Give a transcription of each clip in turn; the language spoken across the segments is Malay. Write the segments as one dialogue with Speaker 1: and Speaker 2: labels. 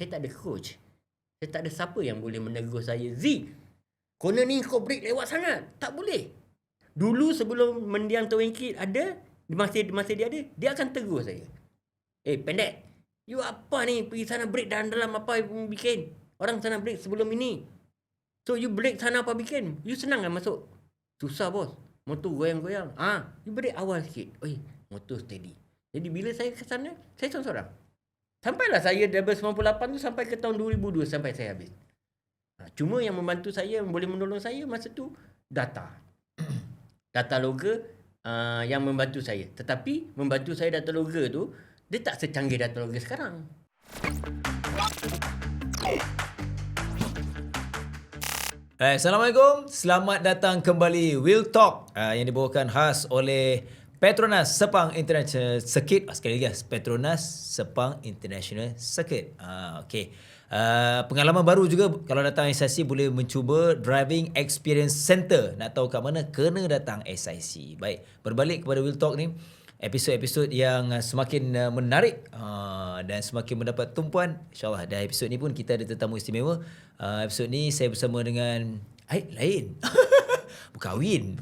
Speaker 1: Saya tak ada coach. Saya tak ada siapa yang boleh menegur saya. Z, corner ni kau break lewat sangat. Tak boleh. Dulu sebelum mendiang Towengkit ada, masa dia ada, dia akan tegur saya. Pendek, you apa ni pergi sana break dalam apa you bikin? Orang sana break sebelum ini. So you break sana apa bikin? You senang kan masuk? Susah bos. Motor goyang-goyang. You break awal sikit. Motor steady. Jadi bila saya ke sana, saya seorang-seorang. Sampailah saya dari 98 tu sampai ke tahun 2002 sampai saya habis. Cuma yang membantu saya, yang boleh menolong saya masa tu data. Data logger yang membantu saya. Tetapi membantu saya data logger tu, dia tak secanggih data logger sekarang.
Speaker 2: Assalamualaikum. Selamat datang kembali Will Talk yang dibawakan khas oleh Petronas Sepang International Circuit. Sekali lagi, Petronas Sepang International Circuit. Okey. Pengalaman baru juga kalau datang SIC boleh mencuba Driving Experience Center. Nak tahu kat mana? Kena datang SIC. Baik, berbalik kepada Will Talk ni. Episod-episod yang semakin menarik dan semakin mendapat tumpuan. InsyaAllah dan episod ni pun kita ada tetamu istimewa. Episod ni saya bersama dengan lain. Berkahwin.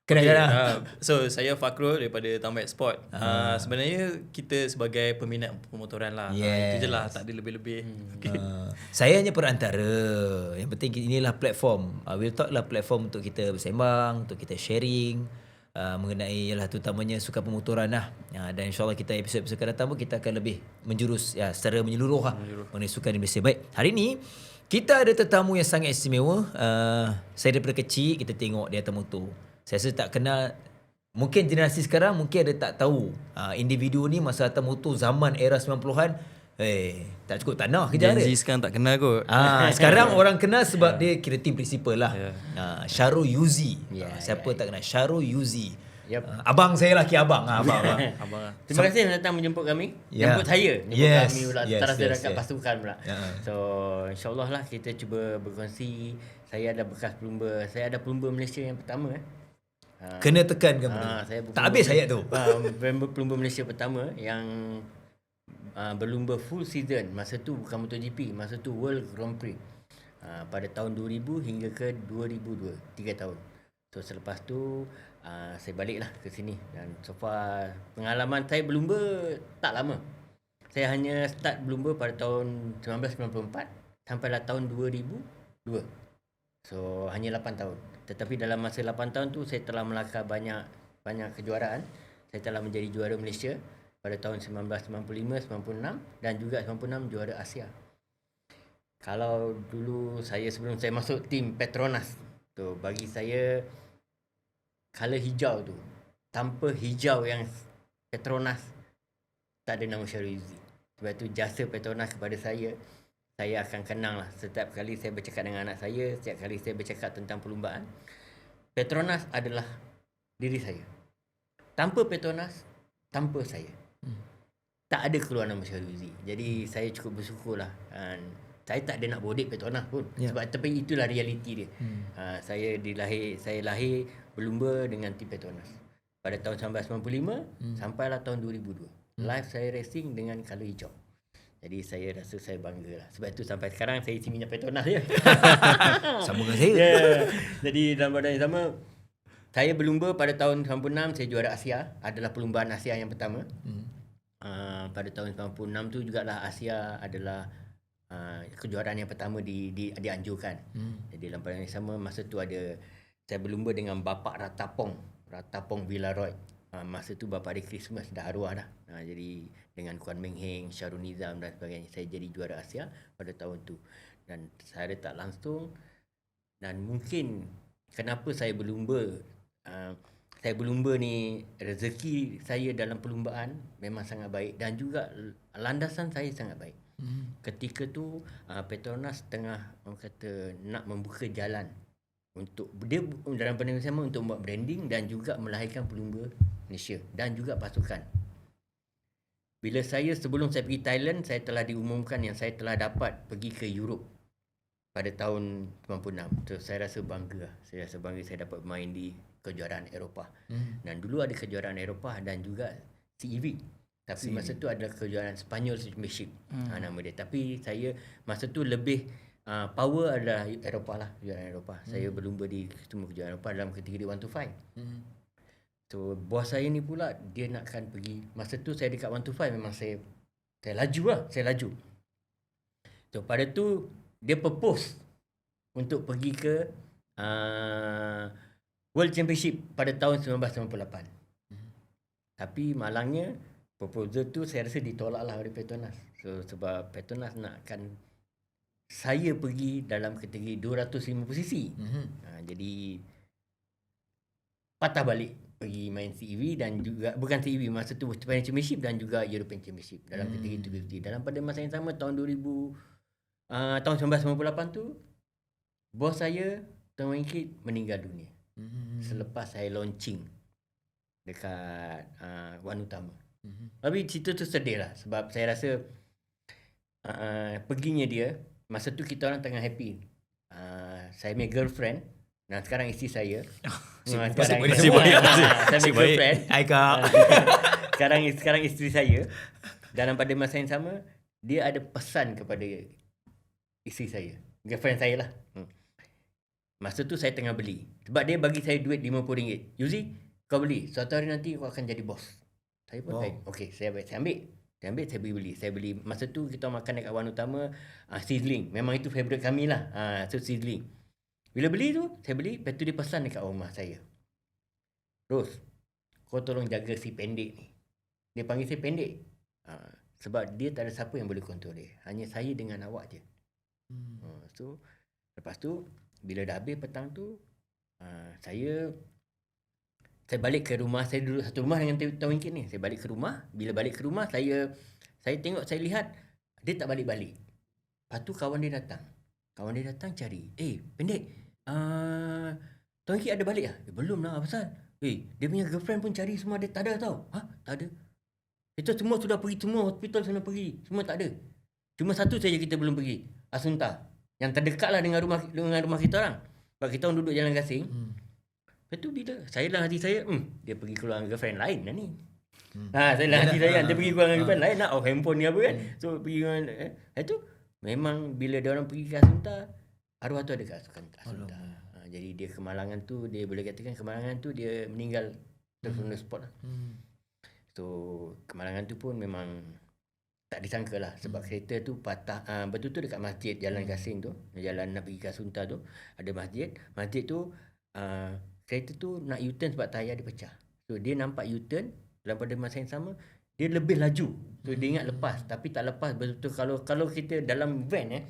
Speaker 3: Kenal. So saya Fakrul daripada Tambak Sport. Sebenarnya kita sebagai peminat pemotoran lah. Itu je lah, tak ada lebih-lebih.
Speaker 2: Saya hanya perantara. Yang penting inilah platform. Will Talk lah platform untuk kita bersembang, untuk kita sharing mengenai ialah terutamanya sukan pemotoran lah. Dan insyaAllah kita episod-episod akan datang pun kita akan lebih menjurus secara menyeluruh lah mengenai sukan di Malaysia. Baik, hari ni kita ada tetamu yang sangat istimewa. Saya daripada kecil kita tengok dia atas motor. Saya rasa tak kenal, mungkin generasi sekarang mungkin ada tak tahu individu ni masa atas motor zaman era 90-an. Tak cukup tanah kerja
Speaker 3: Gen Z sekarang tak kenal kot.
Speaker 2: Sekarang orang kenal sebab dia kira team principal lah. Syarul Yuzi. Siapa tak kenal Syarul Yuzi? Abang saya lelaki abang. Abang.
Speaker 1: Terima kasih datang menjemput kami. Jemput saya. Jemput kami pula. Terasa dekat pasukan pula. So insyaAllah lah kita cuba berkongsi. Saya ada bekas pelumba. Saya ada pelumba Malaysia yang pertama.
Speaker 2: Kena tekankan benda. Tak habis ayat tu.
Speaker 1: Pelumba Malaysia pertama yang berlumba full season. Masa tu bukan MotoGP, masa tu World Grand Prix. Pada tahun 2000 hingga ke 2002, 3 tahun. So selepas tu saya baliklah ke sini dan so far pengalaman saya berlumba tak lama. Saya hanya start berlumba pada tahun 1994 sampailah tahun 2002. So hanya 8 tahun. Tetapi dalam masa 8 tahun tu saya telah melakar banyak kejuaraan. Saya telah menjadi juara Malaysia pada tahun 1995, 96 dan juga 96 juara Asia. Kalau dulu sebelum saya masuk tim Petronas tu, bagi saya color hijau tu, tanpa hijau yang Petronas tak ada nama Syarul Yuzi. Sebab tu jasa Petronas kepada saya akan kenang lah. Setiap kali saya bercakap dengan anak saya, setiap kali saya bercakap tentang perlumbaan, Petronas adalah diri saya. Tanpa Petronas, tanpa saya, tak ada keluar nama Syarul Yuzi. Jadi saya cukup bersyukur lah. Saya tak ada nak bodek Petronas pun. Sebab tapi itulah realiti dia. Saya lahir berlumba dengan tim Petronas pada tahun 1995 sampailah tahun 2002. Live saya racing dengan color hijau. Jadi saya rasa saya bangga lah. Sebab itu sampai sekarang saya isi minyak Petronas je.
Speaker 2: Sama dengan saya.
Speaker 1: Jadi dalam badan yang sama, saya berlumba pada tahun 96, saya juara Asia. Adalah perlumbaan Asia yang pertama. Pada tahun 96 tu jugalah Asia adalah kejuaraan yang pertama dianjurkan. Jadi dalam badan yang sama, masa tu ada saya berlumba dengan Bapak Ratapong Villaroy. Masa tu bapa dia Christmas dah arwah dah. Jadi dengan Kuan Meng Heng, Syarul Nizam dan sebagainya, saya jadi juara Asia pada tahun tu. Dan saya tak langsung, dan mungkin kenapa saya berlumba, saya berlumba ni rezeki saya dalam perlumbaan memang sangat baik dan juga landasan saya sangat baik. Ketika tu Petronas tengah nak membuka jalan untuk dia dalam pandangan sama untuk membuat branding dan juga melahirkan pelumba Malaysia dan juga pasukan. Bila sebelum saya pergi Thailand, saya telah diumumkan yang saya telah dapat pergi ke Europe pada tahun 96. So saya rasa bangga. Saya dapat bermain di kejuaraan Eropah. Dan dulu ada kejuaraan Eropah dan juga CEV, Tapi masa tu adalah kejuaraan Spanyol Championship. Nama dia. Tapi saya masa tu lebih power adalah Eropah lah, kejuaraan Eropah. Saya berlumba di semua kejuaraan Eropah dalam kategori 1 to 5. So bos saya ni pula dia nakkan pergi. Masa tu saya dekat 1 to 5 memang saya laju lah, saya laju. So pada tu dia propose untuk pergi ke World Championship pada tahun 1998. Tapi malangnya proposal tu saya rasa ditolak lah oleh Petronas. So sebab Petronas nakkan saya pergi dalam kategori 205 posisi. Jadi patah balik pergi main CEV dan juga bukan CEV masa tu Spanish Championship dan juga European Championship dalam kategori 250. Dalam pada masa yang sama tahun 1998 tu bos saya Tuan Wingkit meninggal dunia. Selepas saya launching dekat Wan Utama. Tapi cerita tu sedih lah sebab saya rasa perginya dia masa tu kita orang tengah happy. Saya punya girlfriend dan sekarang isteri saya. Sekarang saya punya girlfriend.
Speaker 2: Hai Kak.
Speaker 1: sekarang isteri saya. Dalam pada masa yang sama dia ada pesan kepada isteri saya, girlfriend saya lah. Masa tu saya tengah beli. Sebab dia bagi saya duit RM50. Yuzi, kau beli. Suatu hari nanti kau akan jadi bos. Saya pun okey, saya ambil. Saya beli. Saya beli. Masa tu kita makan dekat Wan Utama sizzling. Memang itu favourite kami lah. So sizzling. Bila beli tu, saya beli. Lepas tu dia pesan dekat rumah saya. Ros, kau tolong jaga si pendek ni. Dia panggil saya pendek. Sebab dia tak ada siapa yang boleh kontrol dia. Hanya saya dengan awak je. So, lepas tu, bila dah habis petang tu, saya balik ke rumah. Saya duduk satu rumah dengan Tuan Wingkit ni. Saya balik ke rumah. Bila balik ke rumah, saya tengok, saya lihat dia tak balik-balik. Lepas tu kawan dia datang. Kawan dia datang cari. Pendek. Tuan Wingkit ada balik lah? Belum lah. Apa pasal? Dia punya girlfriend pun cari semua. Dia tak ada tau. Tak ada. Itu semua sudah pergi. Semua hospital sana pergi. Semua tak ada. Cuma satu saja kita belum pergi. Asunta. Yang terdekat lah dengan rumah kita orang. Sebab kita orang duduk Jalan Gasing. Lepas tu bila saya dalam hati saya, dia pergi keluar dengan girlfriend lain lah ni. Saya dalam hati saya, dia pergi keluar dengan girlfriend lain nak off handphone ni apa kan. So pergi dengan itu memang bila dia orang pergi ke Asunta, arwah tu ada kat Asunta. Jadi dia kemalangan tu, dia boleh katakan kemalangan tu dia meninggal terus on the spot lah. So kemalangan tu pun memang tak disangka lah sebab kereta tu patah betul-betul dekat masjid Jalan Gasing tu, jalan nak pergi ke Asunta tu ada masjid tu kereta tu nak U-turn sebab tayar dia pecah. So dia nampak U-turn dalam pada masa yang sama dia lebih laju. So dia ingat lepas tapi tak lepas betul-betul. Kalau kita dalam van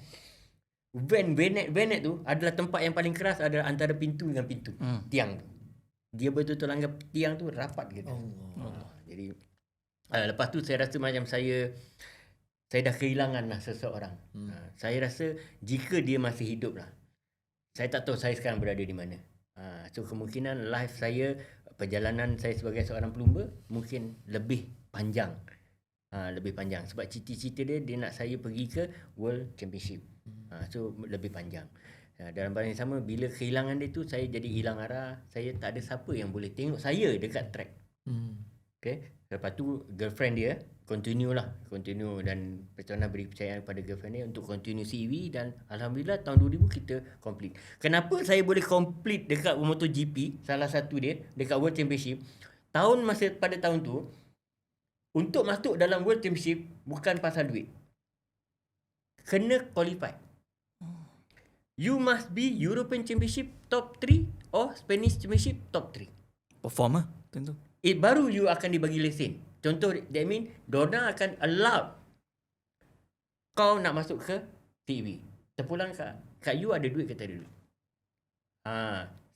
Speaker 1: vanet tu adalah tempat yang paling keras adalah antara pintu dengan pintu. Tiang tu. Dia betul-betul langgar tiang tu rapat gitu. Jadi lepas tu saya rasa macam saya dah kehilangan lah seseorang. Saya rasa jika dia masih hidup lah, saya tak tahu saya sekarang berada di mana. So kemungkinan life saya, perjalanan saya sebagai seorang pelumba mungkin lebih panjang. Sebab cita-cita dia nak saya pergi ke World Championship. So lebih panjang. Dalam pada yang sama bila kehilangan dia tu saya jadi hilang arah. Saya tak ada siapa yang boleh tengok saya dekat track. Okay. Lepas tu girlfriend dia continue dan Petronas beri percayaan kepada girlfriend dia untuk continue CEV dan alhamdulillah tahun 2000 kita complete. Kenapa saya boleh complete dekat MotoGP, salah satu dia dekat World Championship, pada tahun tu untuk masuk dalam World Championship bukan pasal duit. Kena qualify. You must be European Championship top 3 or Spanish Championship top 3.
Speaker 3: Perform lah tentu.
Speaker 1: Baru you akan dibagi lesen. Contoh, that mean Dorna akan allow kau nak masuk ke TV. Terpulang kat you ada duit ke tak ada duit.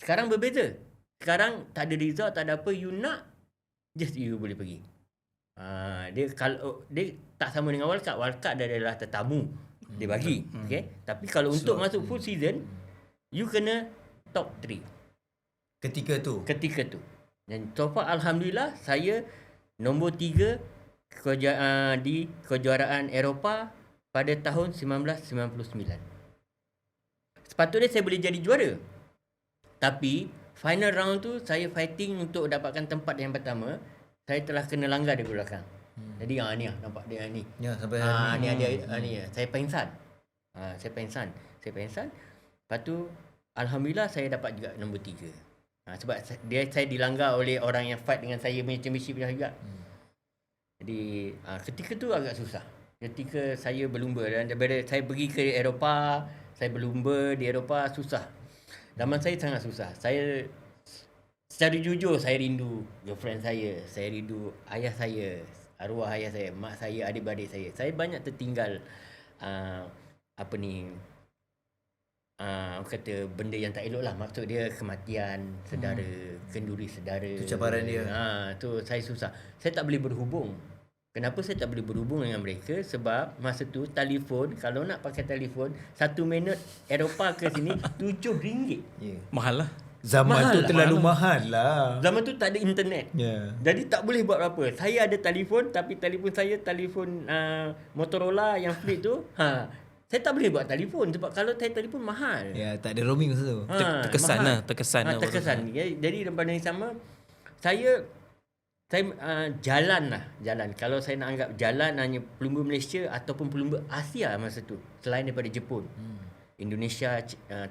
Speaker 1: Sekarang berbeza. Sekarang tak ada result, tak ada apa, you nak just you boleh pergi. Dia tak sama dengan wildcard. Wildcard adalah tetamu. Dia bagi. Okay? Tapi kalau untuk masuk full season, you kena top 3.
Speaker 2: Ketika tu.
Speaker 1: Dan so far alhamdulillah saya nombor 3 di kejuaraan Eropah pada tahun 1999. Sepatutnya saya boleh jadi juara. Tapi final round tu saya fighting untuk dapatkan tempat yang pertama. Saya telah kena langgar dari belakang. Jadi ni lah, nampak dia ni.
Speaker 2: Ya, sampai
Speaker 1: Ni ada ni. Saya pengsan. Saya pengsan. Lepas tu alhamdulillah saya dapat juga nombor 3. Sebab saya dilanggar oleh orang yang fight dengan saya punya championship juga. Jadi ketika tu agak susah. Ketika saya berlumba dan daripada saya pergi ke Eropah, saya berlumba di Eropah susah. Zaman saya sangat susah. Saya secara jujur saya rindu girlfriend saya rindu ayah saya, arwah ayah saya, mak saya, adik-beradik saya. Saya banyak tertinggal kata benda yang tak elok lah. Maksud dia kematian saudara, kenduri saudara.
Speaker 2: Itu cabaran dia.
Speaker 1: Tu saya susah. Saya tak boleh berhubung. Kenapa saya tak boleh berhubung dengan mereka? Sebab masa tu telefon, kalau nak pakai telefon 1 minit Eropah ke sini RM7.
Speaker 2: Yeah.
Speaker 3: Mahal lah.
Speaker 2: Zaman
Speaker 1: Mahal
Speaker 2: tu
Speaker 1: lah,
Speaker 2: terlalu mahal lah.
Speaker 1: Zaman tu tak ada internet.
Speaker 2: Ya.
Speaker 1: Jadi tak boleh buat apa. Saya ada telefon, tapi telefon saya telefon Motorola yang flip tu. Saya tak boleh buat telefon sebab kalau saya telefon mahal.
Speaker 2: Ya, tak ada roaming masa tu.
Speaker 3: Terkesan
Speaker 1: mahal.
Speaker 3: lah, terkesan lah.
Speaker 1: Terkesan. Jadi daripada yang sama, saya jalan. Kalau saya nak anggap jalan hanya pelumba Malaysia ataupun pelumba Asia masa tu, selain daripada Jepun, Indonesia,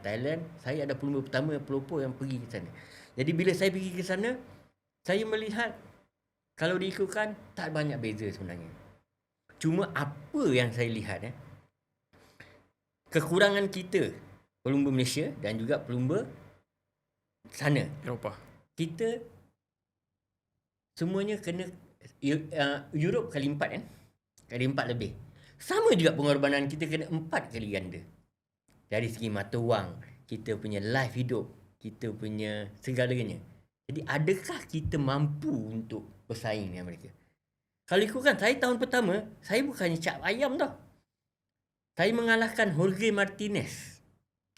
Speaker 1: Thailand, saya ada pelumba pertama pelopor yang pergi ke sana. Jadi bila saya pergi ke sana, saya melihat kalau diikutkan tak banyak beza sebenarnya. Cuma apa yang saya lihat kekurangan kita pelumba Malaysia dan juga pelumba sana,
Speaker 3: Eropah.
Speaker 1: kita semuanya kena Europe kali 4 kan? Kali 4 lebih. Sama juga pengorbanan kita kena 4 kali ganda. Dari segi mata wang, kita punya life hidup, kita punya segalanya. Jadi adakah kita mampu untuk bersaing dengan mereka? Kalau ikutkan saya tahun pertama, saya bukannya cap ayam tau. Saya mengalahkan Jorge Martinez.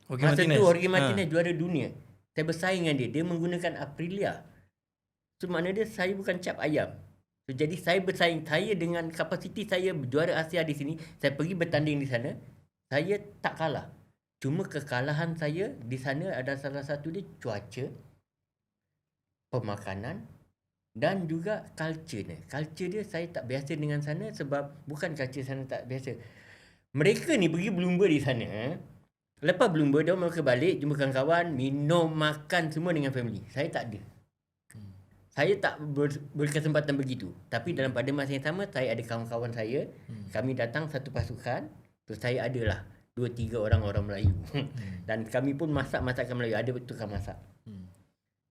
Speaker 1: Masa tu Jorge Martinez juara dunia. Saya bersaing dengan dia. Dia menggunakan Aprilia. So maknanya saya bukan cap ayam. So, jadi saya bersaing. Saya dengan kapasiti saya juara Asia di sini. Saya pergi bertanding di sana. Saya tak kalah. Cuma kekalahan saya di sana ada salah satu dia cuaca, pemakanan dan juga culture dia. Culture dia saya tak biasa dengan sana sebab bukan culture sana tak biasa. Mereka ni pergi berlumba di sana. Lepas berlumba, dia mereka balik, jumpa kawan-kawan, minum, makan semua dengan family. Saya tak ada. Saya tak berkesempatan begitu. Tapi dalam pada masa yang sama, saya ada kawan-kawan saya. Kami datang satu pasukan. Terus saya adalah 2-3 orang Melayu. Dan kami pun masak masakan Melayu. Ada tukang masak.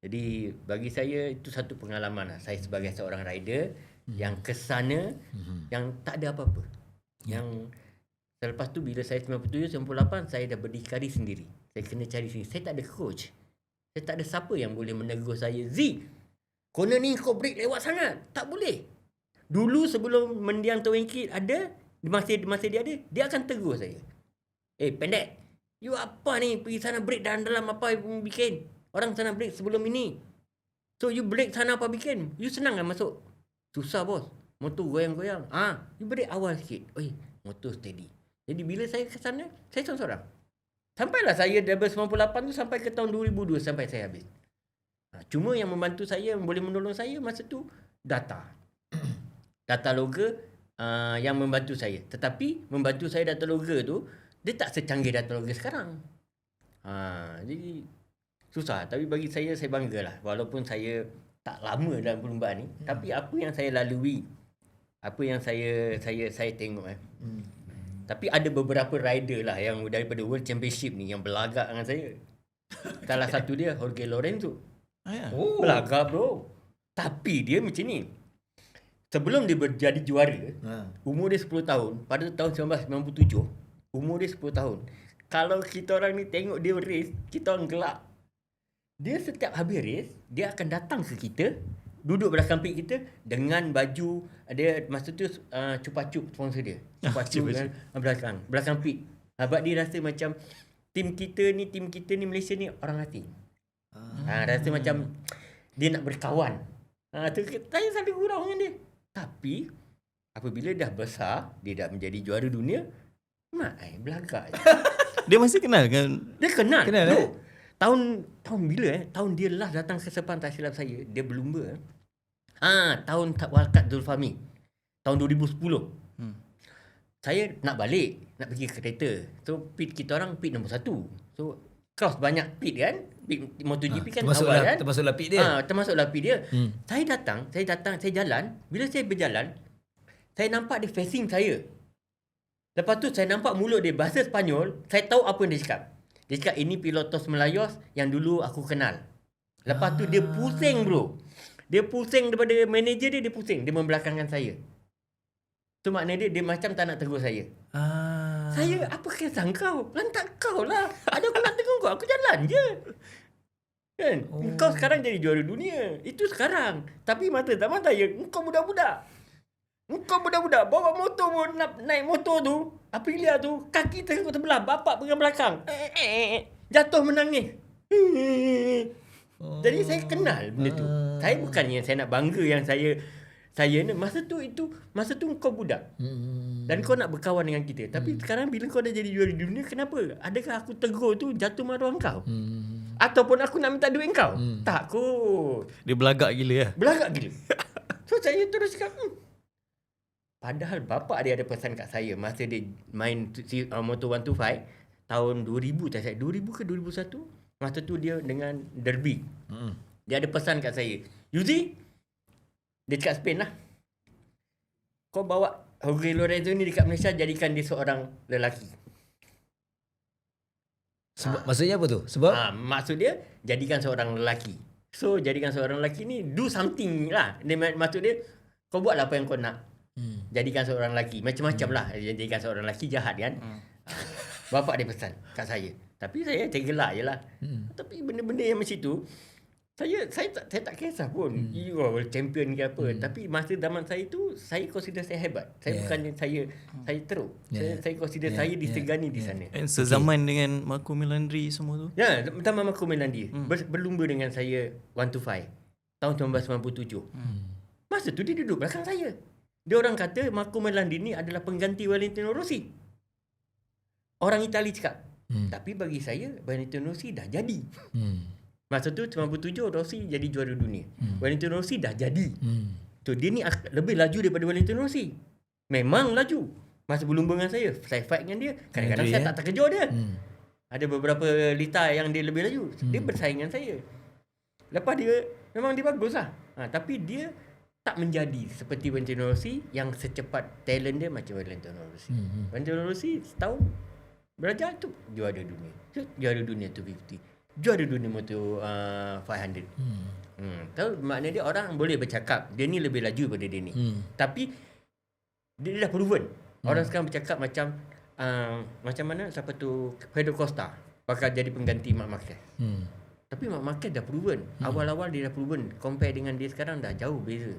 Speaker 1: Jadi bagi saya itu satu pengalaman lah. Saya sebagai seorang rider yang ke sana yang tak ada apa-apa. Yang selepas tu bila saya 97, 98 saya dah berdikari sendiri. Saya kena cari sendiri. Saya tak ada coach. Saya tak ada siapa yang boleh menegur saya. Corner ni kau break lewat sangat. Tak boleh. Dulu sebelum mendiang Towengkit ada, masa dia ada, dia akan tegur saya. Pendek. You apa ni pergi sana break dalam apa you bikin? Orang sana break sebelum ini. So you break sana apa bikin? You senang kan masuk? Susah bos. Motor goyang-goyang. You break awal sikit. Motor steady. Jadi bila saya ke sana, saya seorang-seorang. Sampailah saya dari 98 tu sampai ke tahun 2002 sampai saya habis. Cuma yang membantu saya, yang boleh menolong saya masa tu data. Data logger yang membantu saya. Tetapi membantu saya data logger tu dia tak secanggih data logger sekarang. Jadi susah. Tapi bagi saya banggalah. Walaupun saya tak lama dalam perlumbaan ni, tapi apa yang saya lalui, apa yang saya tengok Tapi ada beberapa rider lah yang daripada World Championship ni yang berlagak dengan saya. Salah satu dia Jorge Lorenzo. Belagak bro. Tapi dia macam ni. Sebelum dia menjadi juara, umur dia 10 tahun. Pada tahun 1997, umur dia 10 tahun. Kalau kita orang ni tengok dia race, kita orang gelak. Dia setiap habis race, dia akan datang ke kita, duduk belakang pit kita dengan baju dia masa tu Cupa-Cup sponsor dia. Cupa-Cup kan belakang pit. Sebab dia rasa macam tim kita ni Malaysia ni orang asing. Rasa macam dia nak berkawan. Saya selalu gurau dengan dia. Tapi apabila dah besar, dia dah menjadi juara dunia, belagak je.
Speaker 3: Dia masih kenal kan?
Speaker 1: Dia kenal bro. Tahun bila tahun dia last datang ke Sepang, tak silap saya. Dia berlumba. Tahun World Cup Zulfahmi. tahun 2010. Saya nak balik, nak pergi ke kereta. So pit kita orang pit nombor 1. So cross banyak pit kan. Pit MotoGP kan awal kan.
Speaker 2: Termasuklah pit dia.
Speaker 1: Termasuklah pit dia. Saya datang, saya jalan. Bila saya berjalan, saya nampak dia facing saya. Lepas tu saya nampak mulut dia bahasa Sepanyol. Saya tahu apa yang dia cakap. Dia cakap ini Pilotos Melayos yang dulu aku kenal. Lepas tu dia pusing bro. Dia pusing daripada manager dia pusing. Dia membelakangkan saya. Tu maknanya dia macam tak nak tegur saya. Saya apa kisah kau? Lantak kau lah. Ada aku nak tegur kau. Aku jalan je. Kan? Kau sekarang jadi juara dunia. Itu sekarang. Tapi masa zaman saya, kau budak-budak. Kau budak-budak bawa motor pun nak naik motor tu. Aprilia tu. Kaki tengok terbelah. Bapak pegang belakang. Jatuh menangis. Jadi saya kenal benda tu. Saya bukannya saya nak bangga yang saya ni masa tu kau budak. Dan kau nak berkawan dengan kita. Tapi sekarang bila kau dah jadi juara dunia, kenapa? Adakah aku tegur tu jatuh maruah kau? Ataupun aku nak minta duit kau? Tak kot.
Speaker 3: Dia belagak gila ya.
Speaker 1: Belagak gila. So saya terus cakap, padahal bapak dia ada pesan kat saya masa dia main Moto 125 tahun 2000 tak saya 2000 ke 2001. Masa tu dia dengan Derby. Dia ada pesan kat saya. Yuzi, dia cakap Spain lah. Kau bawa Jorge Lorenzo ni dekat Malaysia, jadikan dia seorang lelaki.
Speaker 2: Maksudnya apa tu? Sebab?
Speaker 1: Maksud dia, jadikan seorang lelaki. So, jadikan seorang lelaki ni, do something lah. Maksud dia, kau buat lah apa yang kau nak. Jadikan seorang lelaki. Macam-macam lah. Jadikan seorang lelaki jahat kan. Bapak dia pesan kat saya. Tapi saya tergelak je lah. Tapi benda-benda yang macam tu, saya tak kisah pun. You are champion ke apa. Tapi masa zaman saya tu, saya consider saya hebat. Saya bukannya saya teruk. Saya consider saya disegani di sana.
Speaker 3: And sezaman dengan Marco Melandri semua tu.
Speaker 1: Ya, pertama Marco Melandri berlumba dengan saya 125 tahun 1997. Masa tu dia duduk belakang saya. Dia orang kata Marco Melandri ni adalah pengganti Valentino Rossi. Orang Itali cakap. Tapi bagi saya Valentino Rossi dah jadi. Masa tu 97 Rossi jadi juara dunia. Valentino Rossi dah jadi. So dia ni lebih laju daripada Valentino Rossi. Memang laju. Masa berlumba dengan saya fight dengan dia, kadang-kadang saya tak terkejut dia. Ada beberapa liter yang dia lebih laju. Dia bersaing dengan saya. Lepas dia memang dia bagus lah. Tapi dia tak menjadi seperti Valentino Rossi yang secepat talent dia macam Valentino Rossi. Valentino Rossi setahun belajar tu juara dunia. Juara dunia 250. Juara dunia Moto 500. Tahu maknanya dia orang boleh bercakap dia ni lebih laju daripada dia ni. Tapi dia dah proven. Orang sekarang bercakap macam mana siapa tu Pedro Costa bakal jadi pengganti Marc Marquez. Tapi Marc Marquez dah proven. Awal-awal dia dah proven. Compare dengan dia sekarang dah jauh beza.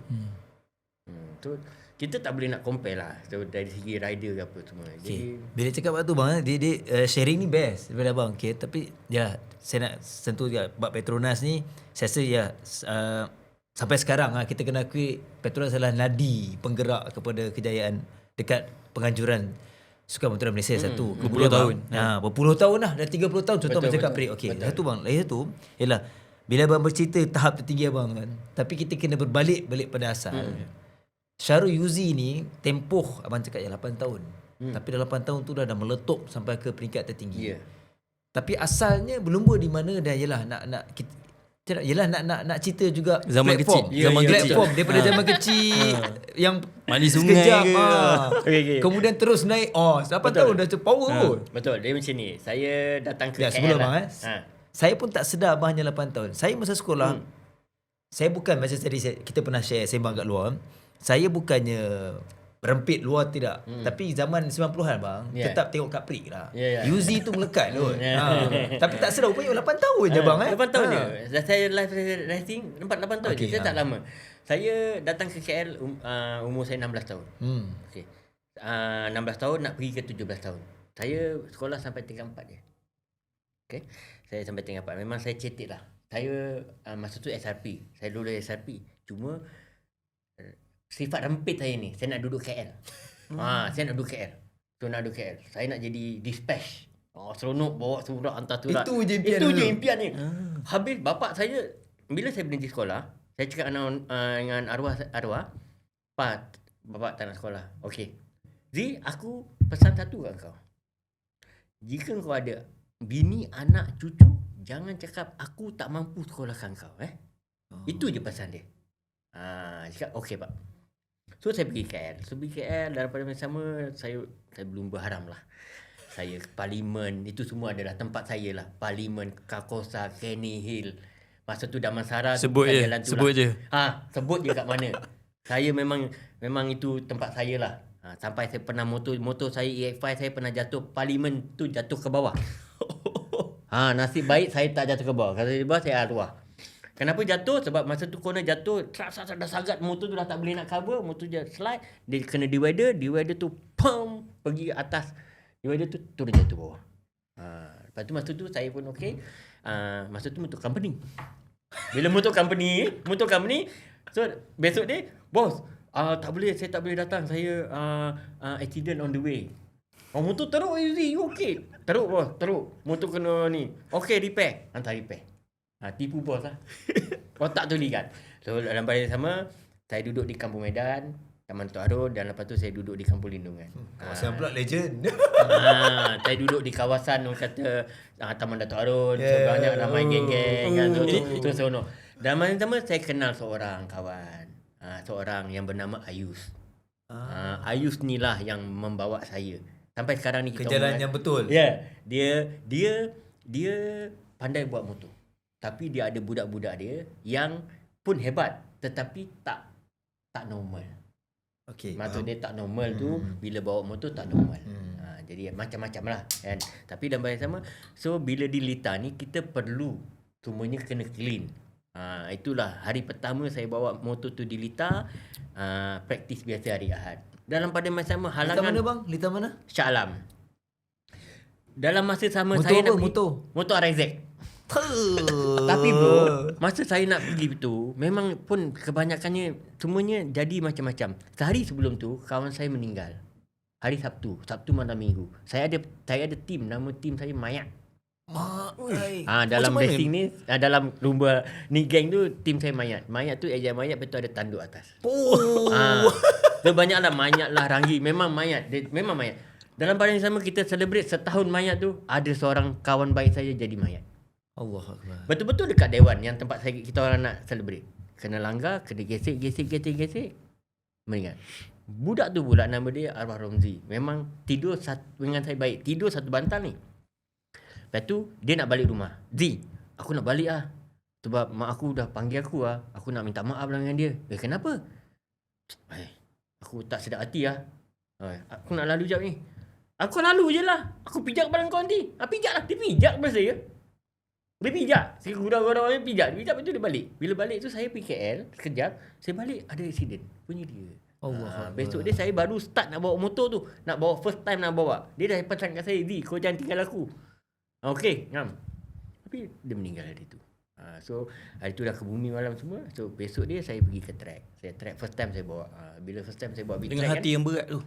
Speaker 1: So kita tak boleh nak compare lah. So dari segi rider ke apa semua. Jadi
Speaker 2: bila cakap tu bang, dia sharing ni best daripada abang. Okay, tapi ya saya nak sentuh juga bab Petronas ni. Saya rasa ya sampai sekarang kita kena akui Petronas adalah nadi penggerak kepada kejayaan dekat penganjuran Sukan Motoran Malaysia satu.
Speaker 3: Berpuluh tahun.
Speaker 2: Berpuluh tahun lah. Dah 30 tahun contoh macam cakap Prik. Okey, satu bang. Lagi satu ialah bila abang bercerita tahap tertinggi abang kan. Tapi kita kena balik pada asal. Syahrul Yuzi ni tempoh abang cakap 8 tahun. Tapi dalam 8 tahun tu dah meletup sampai ke peringkat tertinggi. Tapi asalnya berlumba di mana dah ialah nak kita nak cerita juga
Speaker 3: zaman
Speaker 2: platform.
Speaker 3: kecil, zaman
Speaker 2: platform
Speaker 3: kecil.
Speaker 2: daripada zaman kecil yang
Speaker 3: mandi sungai
Speaker 2: sekejap,
Speaker 3: ke.
Speaker 1: Okay.
Speaker 2: Kemudian terus naik 8 tahun dah power kot.
Speaker 1: Betul, dia macam ni. Saya datang ke KL
Speaker 2: sebelum
Speaker 1: lah.
Speaker 2: Saya pun tak sedar abang hanya 8 tahun. Saya masa sekolah saya bukan macam tadi kita pernah share sembang kat luar. Saya bukannya berempit luar tidak. Tapi zaman 90-an bang, tetap tengok Kak Prik lah. Yuzi tu melekat kot. Tapi tak sedar rupanya 8 tahun je bang.
Speaker 1: 8 tahun je. Saya live racing 8 tahun je. Saya tak lama. Saya datang ke KL umur saya 16 tahun. Okay. 16 tahun nak pergi ke 17 tahun. Saya sekolah sampai tingkat 4 je. Okay. Saya sampai tingkat 4. Memang saya cetek lah. Saya masa tu SRP. Saya dulu SRP. Cuma sifat rempit saya ni, saya nak duduk KL. Saya nak duduk KL. So nak duduk KL. Saya nak jadi dispatch. Seronok bawa surat hantar surat.
Speaker 2: Itu je
Speaker 1: impian ni. Habis bapak saya bila saya berhenti sekolah, saya cakap dengan arwah, "Pak, bapak tak nak sekolah. Okey. Zee, aku pesan satu kat kau. Jika kau ada bini, anak, cucu, jangan cakap aku tak mampu sekolahkan kau. Itu je pesan dia. Cakap okey pak. So saya pergi KL. Dalam pada masa sama saya belum berharam lah. Saya ke Parlimen, itu semua adalah tempat saya lah. Parlimen, Kakosa, Kenny Hill. Masa tu Damansara
Speaker 3: Sebut je,
Speaker 1: jalan tu
Speaker 3: sebut
Speaker 1: lah.
Speaker 3: je.
Speaker 1: Sebut je kat mana. Saya memang itu tempat saya lah. Sampai saya pernah motor saya EX5 saya pernah jatuh Parlimen tu jatuh ke bawah. Nasib baik saya tak jatuh ke bawah. Kalau di bawah saya arwah. Kenapa jatuh? Sebab masa tu corner jatuh, dah sangat motor tu dah tak boleh nak cover, motor je slide, dia kena divider tu pum pergi atas. Divider tu turun jatuh bawah. Lepas tu masa tu saya pun okey. Masa tu motor company. Bila motor company, so besok dia, bos, saya tak boleh datang. Saya accident on the way. Motor teruk Izzy, you okey? Teruk bos, teruk. Motor kena ni. Okey, repair. Hantar repair. Tipu bos lah. Otak tu ligat. So dalam pada yang sama, saya duduk di Kampung Medan, Taman Datuk Harun, dan lepas tu saya duduk di Kampung Lindungan.
Speaker 2: Kawasan pula legend.
Speaker 1: Saya duduk di kawasan orang kata Taman Datuk Harun, so banyak ramai geng-geng kan, so seronok. Dalam masa yang sama saya kenal seorang kawan, seorang yang bernama Ayus. Ayus ni lah yang membawa saya sampai sekarang ni
Speaker 2: Ke jalan yang betul.
Speaker 1: Ya, dia pandai buat motor. Tapi dia ada budak-budak dia yang pun hebat tetapi tak normal.
Speaker 2: Okey.
Speaker 1: Maksud dia tak normal tu bila bawa motor tak normal. Jadi macam-macam lah kan. Tapi dalam yang sama, so bila di Lita ni kita perlu semuanya kena clean. Itulah hari pertama saya bawa motor tu di Lita, praktis biasa hari Ahad. Dalam pada masa sama halangan.
Speaker 2: Lita mana bang? Lita mana?
Speaker 1: Shah Alam. Dalam masa sama
Speaker 2: Motor
Speaker 1: saya
Speaker 2: apa?
Speaker 1: nak pergi, motor RZ. Tapi bro, masa saya nak pergi tu, memang pun kebanyakannya semuanya jadi macam-macam. Sehari sebelum tu kawan saya meninggal. Hari Sabtu malam Minggu. Saya ada tim, nama tim saya Mayat. Dalam racing ni, dalam lumba ni geng tu tim saya Mayat. Mayat tu eja Mayat, betul ada tanduk atas. So banyaklah Mayat lah, Ranggi, memang Mayat. Memang Mayat. Dalam pada yang sama kita celebrate setahun Mayat tu, ada seorang kawan baik saya jadi Mayat.
Speaker 2: Allah Akbar.
Speaker 1: Betul-betul dekat Dewan yang tempat kita orang nak celebrate. Kena langgar, kena gesek. Meninggal. Budak tu pula nama dia Arwah Romzi. Memang tidur dengan saya baik. Tidur satu bantal ni. Lepas tu dia nak balik rumah. Zee, aku nak balik lah. Sebab mak aku dah panggil aku lah. Aku nak minta maaf lah dengan dia. Kenapa? Aku tak sedap hati lah. Aku nak lalu jap ni. Aku lalu je lah. Aku pijak barang kau nanti. Pijak lah. Dia pijak pada saya. Dia pijak. Saya gurau-gurau dia pijak. Lepas tu dia balik. Bila balik tu saya pergi KL. Sekejap. Saya balik ada accident. Punya dia.
Speaker 2: Allah.
Speaker 1: Besok dia saya baru start nak bawa motor tu. Nak bawa first time nak bawa. Dia dah pesan kat saya. Zee, kau jangan tinggal aku. Okey. Ngam. Tapi dia meninggal hari tu. So hari tu dah ke bumi malam semua. So besok dia saya pergi ke track. Saya track first time saya bawa. Bila first time saya bawa big
Speaker 3: Dengan
Speaker 1: track
Speaker 3: hati
Speaker 1: kan,
Speaker 3: yang berat tu.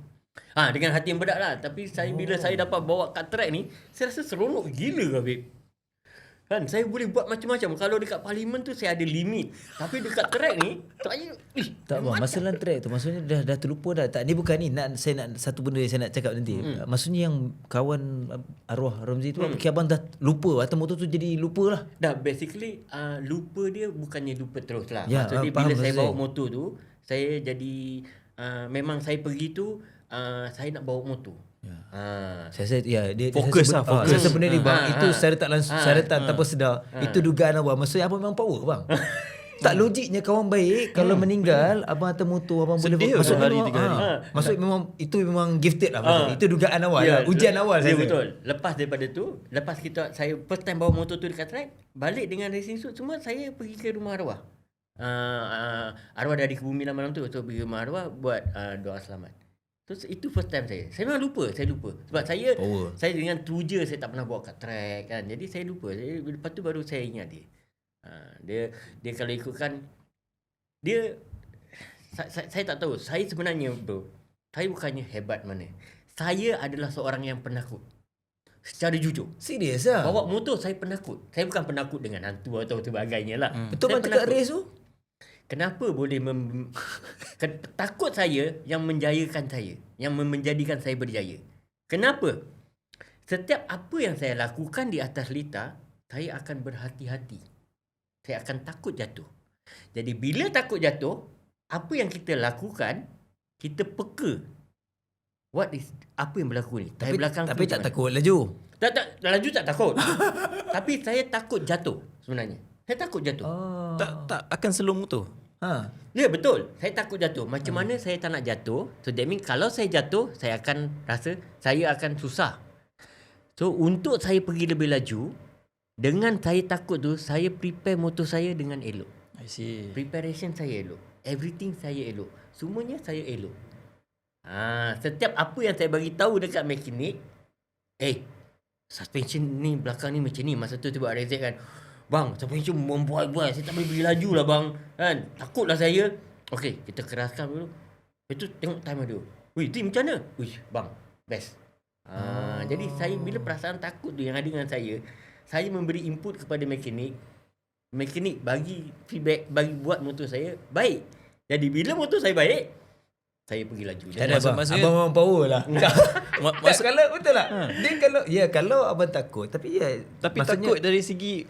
Speaker 1: dengan hati yang berat lah. Tapi bila saya dapat bawa kat track ni, saya rasa seronok gila Habib. Kan saya boleh buat macam-macam. Kalau dekat Parlimen tu saya ada limit. Tapi dekat track ni saya
Speaker 2: Tak bang, masalah track tu maksudnya dah terlupa dah. Tak, ni bukan ni saya nak satu benda yang saya nak cakap nanti. Maksudnya yang kawan Arwah Romzi tu abang dah lupa atau motor tu jadi lupa lah.
Speaker 1: Dah basically lupa dia bukannya lupa terus lah.
Speaker 2: Ya,
Speaker 1: Maksudnya
Speaker 2: faham
Speaker 1: bila saya
Speaker 2: maksud
Speaker 1: bawa
Speaker 2: saya.
Speaker 1: motor tu, saya jadi memang saya pergi tu saya nak bawa motor.
Speaker 2: Saya dia
Speaker 3: Fokus lah, fokus.
Speaker 2: Saya sebenarnya bang itu secara tak langsung secara tanpa sedar itu dugaan abang. Maksudnya abang memang power bang. Tak logiknya kawan baik kalau meninggal abang atas motor abang boleh
Speaker 3: Sedih
Speaker 2: maksudnya
Speaker 3: hari
Speaker 2: memang,
Speaker 3: 3 hari.
Speaker 2: maksud memang itu memang gifted lah maksud. Itu dugaan awal lah. Ujian awal
Speaker 1: ya,
Speaker 2: saya.
Speaker 1: betul. Lepas daripada tu, lepas saya first time bawa motor tu dekat track, balik dengan racing suit semua, saya pergi ke rumah arwah. Arwah dah di Kebumian malam tu. So pergi rumah arwah buat doa selamat. So itu first time saya. Saya memang lupa, Sebab saya dengan teruja saya tak pernah bawa kat track kan. Jadi saya lupa. Lepas tu baru saya ingat dia. Dia kalau ikutkan dia saya tak tahu. Saya sebenarnya bro, saya bukannya hebat mana. Saya adalah seorang yang penakut. Secara jujur.
Speaker 2: Serius lah.
Speaker 1: Bawa motor saya penakut. Saya bukan penakut dengan hantu atau sebagainya lah.
Speaker 2: Betul
Speaker 1: Saya
Speaker 2: bang cakap race tu?
Speaker 1: kenapa boleh takut saya yang menjayakan saya, yang menjadikan saya berjaya. Kenapa? Setiap apa yang saya lakukan di atas litar, saya akan berhati-hati. Saya akan takut jatuh. Jadi bila takut jatuh, apa yang kita lakukan, kita peka. Apa yang berlaku ni?
Speaker 2: Tapi,
Speaker 1: belakang
Speaker 2: tapi
Speaker 1: tu
Speaker 2: tak
Speaker 1: macam
Speaker 2: takut laju.
Speaker 1: Tak, laju tak takut. Tapi saya takut jatuh sebenarnya. Saya takut jatuh.
Speaker 2: Oh.
Speaker 3: Tak akan slow motor.
Speaker 2: Ha.
Speaker 1: Ya betul. Saya takut jatuh. Macam mana saya tak nak jatuh? So that means kalau saya jatuh, saya akan rasa saya akan susah. So untuk saya pergi lebih laju, dengan saya takut tu, saya prepare motor saya dengan elok.
Speaker 3: I see.
Speaker 1: Preparation saya elok. Everything saya elok. Semuanya saya elok. Setiap apa yang saya bagi tahu dekat mekanik, suspension ni belakang ni macam ni. Masa tu buat reset kan, bang, suspension membuat-buat, saya tak boleh pergi laju lah bang, kan, takutlah saya. Okey, kita keraskan dulu. Lepas tu tengok time dia. Wih, tu macam mana? Wih, bang, best. Jadi saya bila perasaan takut tu yang ada dengan saya memberi input kepada mekanik. Mekanik bagi feedback, bagi buat motor saya baik. Jadi bila motor saya baik, saya pergi laju.
Speaker 2: Tak ada abang.
Speaker 3: maksudnya-
Speaker 2: Abang memang power lah.
Speaker 3: Maksud,
Speaker 2: Kalau betul lah. Dia kalau abang takut, tapi
Speaker 3: tapi
Speaker 2: maksudnya,
Speaker 3: takut dari segi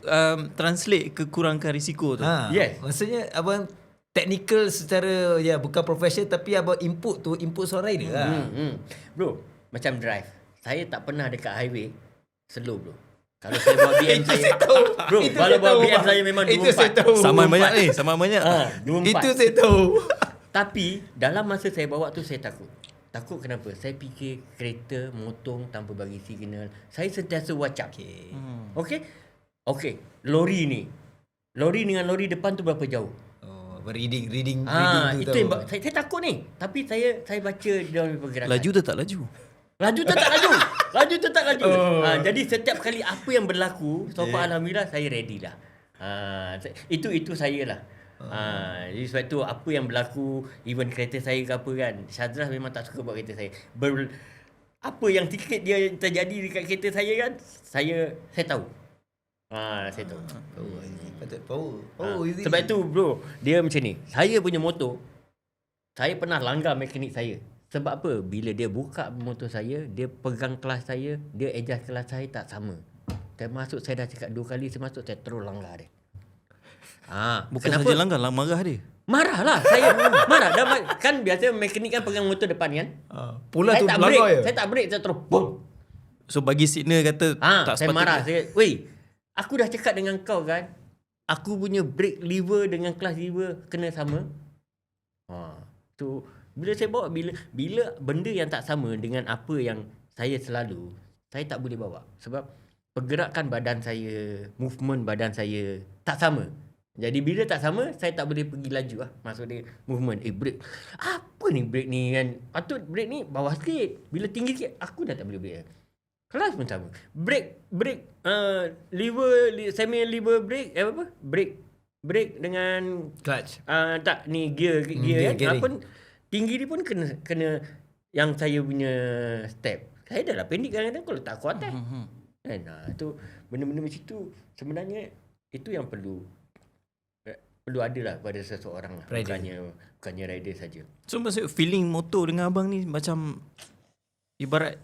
Speaker 3: translate ke kurangkan risiko tu.
Speaker 1: Yes.
Speaker 2: Maksudnya abang technical secara bukan professional, tapi abang input seorang rider lah.
Speaker 1: Bro, macam drive. Saya tak pernah dekat highway slow bro. Kalau saya bawa BM saya, bro,
Speaker 2: Itu
Speaker 1: kalau
Speaker 2: saya
Speaker 1: bawa
Speaker 2: tahu,
Speaker 1: BM
Speaker 2: bang.
Speaker 1: saya memang 24.
Speaker 2: Itu saya tahu.
Speaker 3: Saman banyak ni, saman banyak.
Speaker 1: 24.
Speaker 2: Itu saya tahu.
Speaker 1: Tapi dalam masa saya bawa tu saya takut. Takut kenapa? Saya fikir kereta motong tanpa bagi signal. Saya sentiasa watch up. Okey. Lori ni. Lori dengan lori depan tu berapa jauh?
Speaker 2: Oh, reading tu
Speaker 1: Itu
Speaker 2: tahu.
Speaker 1: yang saya takut ni. Tapi saya baca dalam pergerakan.
Speaker 3: Laju tu tak laju.
Speaker 1: Laju tetap laju. Laju tetap laju. Jadi setiap kali apa yang berlaku, so far alhamdulillah saya ready lah. Itu saya lah. Jadi sebab tu apa yang berlaku, even kereta saya ke apa kan, Syazrah memang tak suka buat kereta saya. Apa yang sikit dia terjadi dekat kereta saya kan, saya tahu. Saya tahu.
Speaker 2: Patut power.
Speaker 1: Sebab tu bro, dia macam ni. Saya punya motor, saya pernah langgar mekanik saya. Sebab apa? Bila dia buka motor saya, dia pegang kelas saya, dia adjust kelas saya tak sama. Termasuk saya dah cakap 2 kali saya masuk, saya terus langgar dia.
Speaker 3: Bukan
Speaker 1: Kenapa?
Speaker 3: saja langgar, marah dia.
Speaker 1: Marah lah. Saya marah. Kan biasa mekanik kan pegang motor depan kan.
Speaker 2: Pula tu
Speaker 1: Saya tak
Speaker 2: belakang
Speaker 1: break.
Speaker 2: je.
Speaker 1: Saya tak break, saya terus boom.
Speaker 3: So bagi signal kata tak
Speaker 1: Saya marah.
Speaker 3: sepatutnya.
Speaker 1: Weh, aku dah cakap dengan kau kan, aku punya brake lever dengan clutch lever kena sama. So bila saya bawa, bila benda yang tak sama dengan apa yang saya selalu, saya tak boleh bawa. Sebab pergerakan badan saya, movement badan saya tak sama. Jadi bila tak sama, saya tak boleh pergi laju lah. Maksud dia movement. Brake. Apa ni brake ni kan? Patut brake ni bawah sikit. Bila tinggi sikit, aku dah tak boleh brake. Kelas pun sama. Brake, lever, semi lever brake, apa? Brake dengan
Speaker 2: Clutch.
Speaker 1: tak ni gear
Speaker 2: gear,
Speaker 1: kan.
Speaker 2: gearing.
Speaker 1: Apa tinggi dia pun kena yang saya punya step. Saya dah lah pendek kadang-kadang kalau tak kuat kan. Itu benda-benda macam tu sebenarnya itu yang perlu ada lah pada seseorang lah. Bukannya rider saja.
Speaker 3: So maksud feeling motor dengan abang ni macam ibarat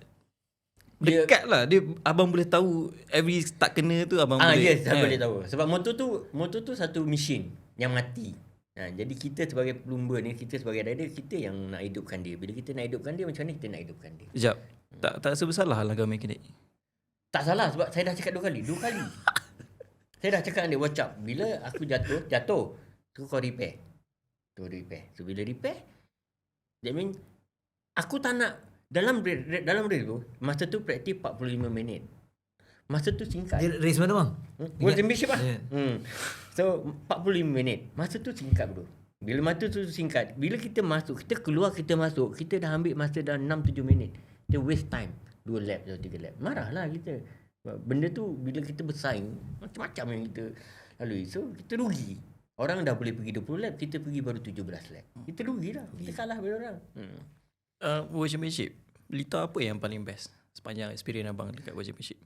Speaker 3: dekat lah. Abang boleh tahu every tak kena tu abang boleh.
Speaker 1: Yes, saya boleh tahu. Sebab motor tu satu mesin yang mati. Jadi kita sebagai plumber ni, kita sebagai rider, kita yang nak hidupkan dia. Bila kita nak hidupkan dia, macam mana kita nak hidupkan dia?
Speaker 3: Sekejap. Tak rasa bersalah langgar mekanik.
Speaker 1: Tak salah sebab saya dah cakap 2 kali. Saya dah cakap dengan dia, watch out. Bila aku jatuh, tu kau repair. So bila repair, that mean aku tak nak dalam race tu, masa tu praktis 45 minit. Masa tu singkat.
Speaker 2: Dia race mana bang?
Speaker 1: World Championship lah.
Speaker 2: Yeah.
Speaker 1: So 45 minit. Masa tu singkat bro. Bila masa tu singkat, bila kita masuk, kita keluar, kita masuk, kita dah ambil masa dah 6-7 minit. Kita waste time 2 lap atau 3 lap. Marahlah kita. Benda tu bila kita bersaing, macam-macam yang kita lalui. So kita rugi. Orang dah boleh pergi 20 lap, kita pergi baru 17 lap. Kita rugi lah. Kita kalah pada orang.
Speaker 3: World Championship, Lita apa yang paling best sepanjang experience abang dekat World Championship?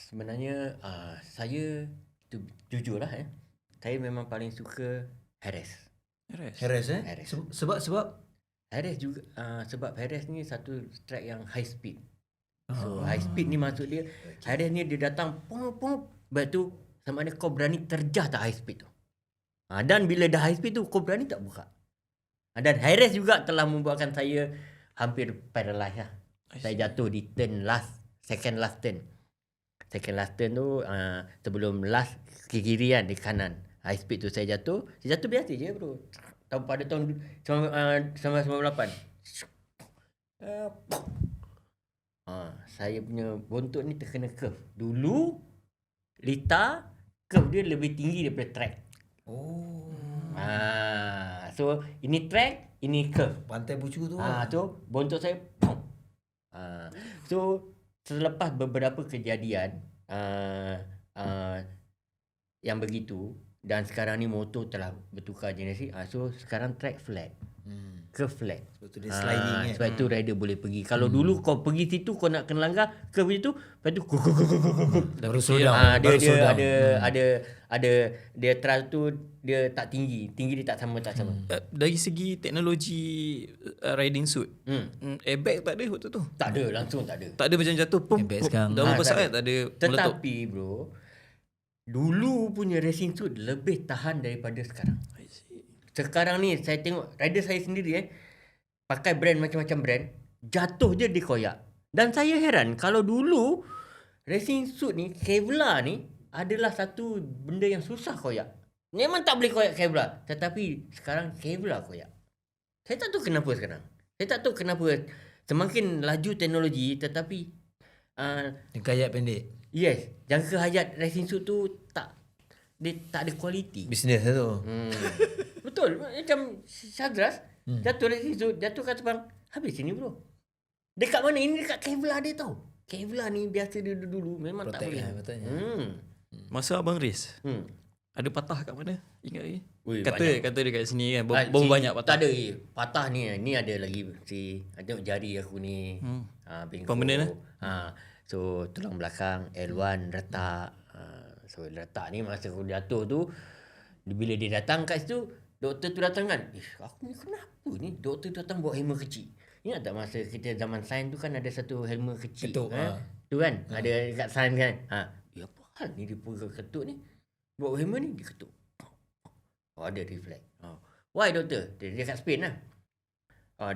Speaker 1: Sebenarnya saya jujur lah saya memang paling suka Harris.
Speaker 2: Heres
Speaker 1: Heres.
Speaker 2: Sebab
Speaker 1: Heres juga sebab Heres ni satu track yang high speed. So high speed ni maksud dia Heres ni dia datang pop. Lepas tu sama ada kau berani terjah tak high speed tu. Dan bila dah high speed tu kau berani tak buka. Dan Heres juga telah membuatkan saya hampir paralyzed lah. Saya jatuh di turn second last turn. Second last turn tu sebelum last ke kiri kan, di kanan. High speed tu saya jatuh biasa je bro. Pada tahun 1998. Saya punya bontot ni terkena curve. Dulu Lita curve dia lebih tinggi daripada track. So ini track, ini curve.
Speaker 2: Pantai Bucu tu.
Speaker 1: Tu bontot saya so selepas beberapa kejadian yang begitu, dan sekarang ni motor telah bertukar generasi, so sekarang track flat, curve flat.
Speaker 2: Sebab tu dia sliding kan.
Speaker 1: Sebab tu rider boleh pergi. Kalau dulu kau pergi situ kau nak kena langgar curve itu, lepas tu
Speaker 2: Baru slow down.
Speaker 1: dia thrust tu dia tak tinggi dia tak sama.
Speaker 3: Dari segi teknologi riding suit, airbag tak ada waktu tu.
Speaker 1: Tak ada, langsung tak ada.
Speaker 3: Tak ada macam jatuh pum.
Speaker 2: Airbag sekarang.
Speaker 3: Dah berapa
Speaker 1: tak
Speaker 3: saat
Speaker 1: ada.
Speaker 3: tak ada meletup.
Speaker 1: Tetapi bro, dulu punya racing suit lebih tahan daripada sekarang. Sekarang ni saya tengok rider saya sendiri pakai brand macam-macam brand, jatuh je dia koyak. Dan saya heran kalau dulu racing suit ni, Kevlar ni adalah satu benda yang susah koyak. Memang tak boleh koyak Kevlar, tetapi sekarang Kevlar koyak. Saya tak tahu kenapa sekarang. Saya tak tahu kenapa semakin laju teknologi tetapi
Speaker 2: Kayat pendek.
Speaker 1: yes, jangka hayat racing suit tu dia tak ada kualiti.
Speaker 2: Bisnes lah tu.
Speaker 1: Betul. Macam Syadras jatuh racing suit, jatuh kat terbang, habis sini bro. Dekat mana? Ini dekat Kevlar dia tau. Kevlar ni biasa dia dulu memang
Speaker 2: Protect
Speaker 1: tak boleh.
Speaker 2: lah, patutnya.
Speaker 3: Masa abang race,
Speaker 1: Hmm.
Speaker 3: ada patah kat mana? Ingat lagi?
Speaker 1: Ui,
Speaker 3: Kata dekat sini kan,
Speaker 1: Ah,
Speaker 3: berapa banyak patah?
Speaker 1: Tak ada. Patah ni ada lagi tengok jari aku ni. Bengkok.
Speaker 3: Permanent
Speaker 1: So tulang belakang L1 retak. So retak ni masa aku jatuh tu, bila dia datang kat situ, doktor tu datang kan. Aku ni kenapa ni? Doktor datang bawa helmet kecil. Ingat tak masa kita zaman sains tu kan ada satu helmet kecil.
Speaker 2: Ketuk,
Speaker 1: Tu kan ada kat sains kan. Apa hal ni dia pegang ketuk ni? Bawa helmet ni dia ketuk. Ada reflect. Why doktor? Dia kat Spain lah.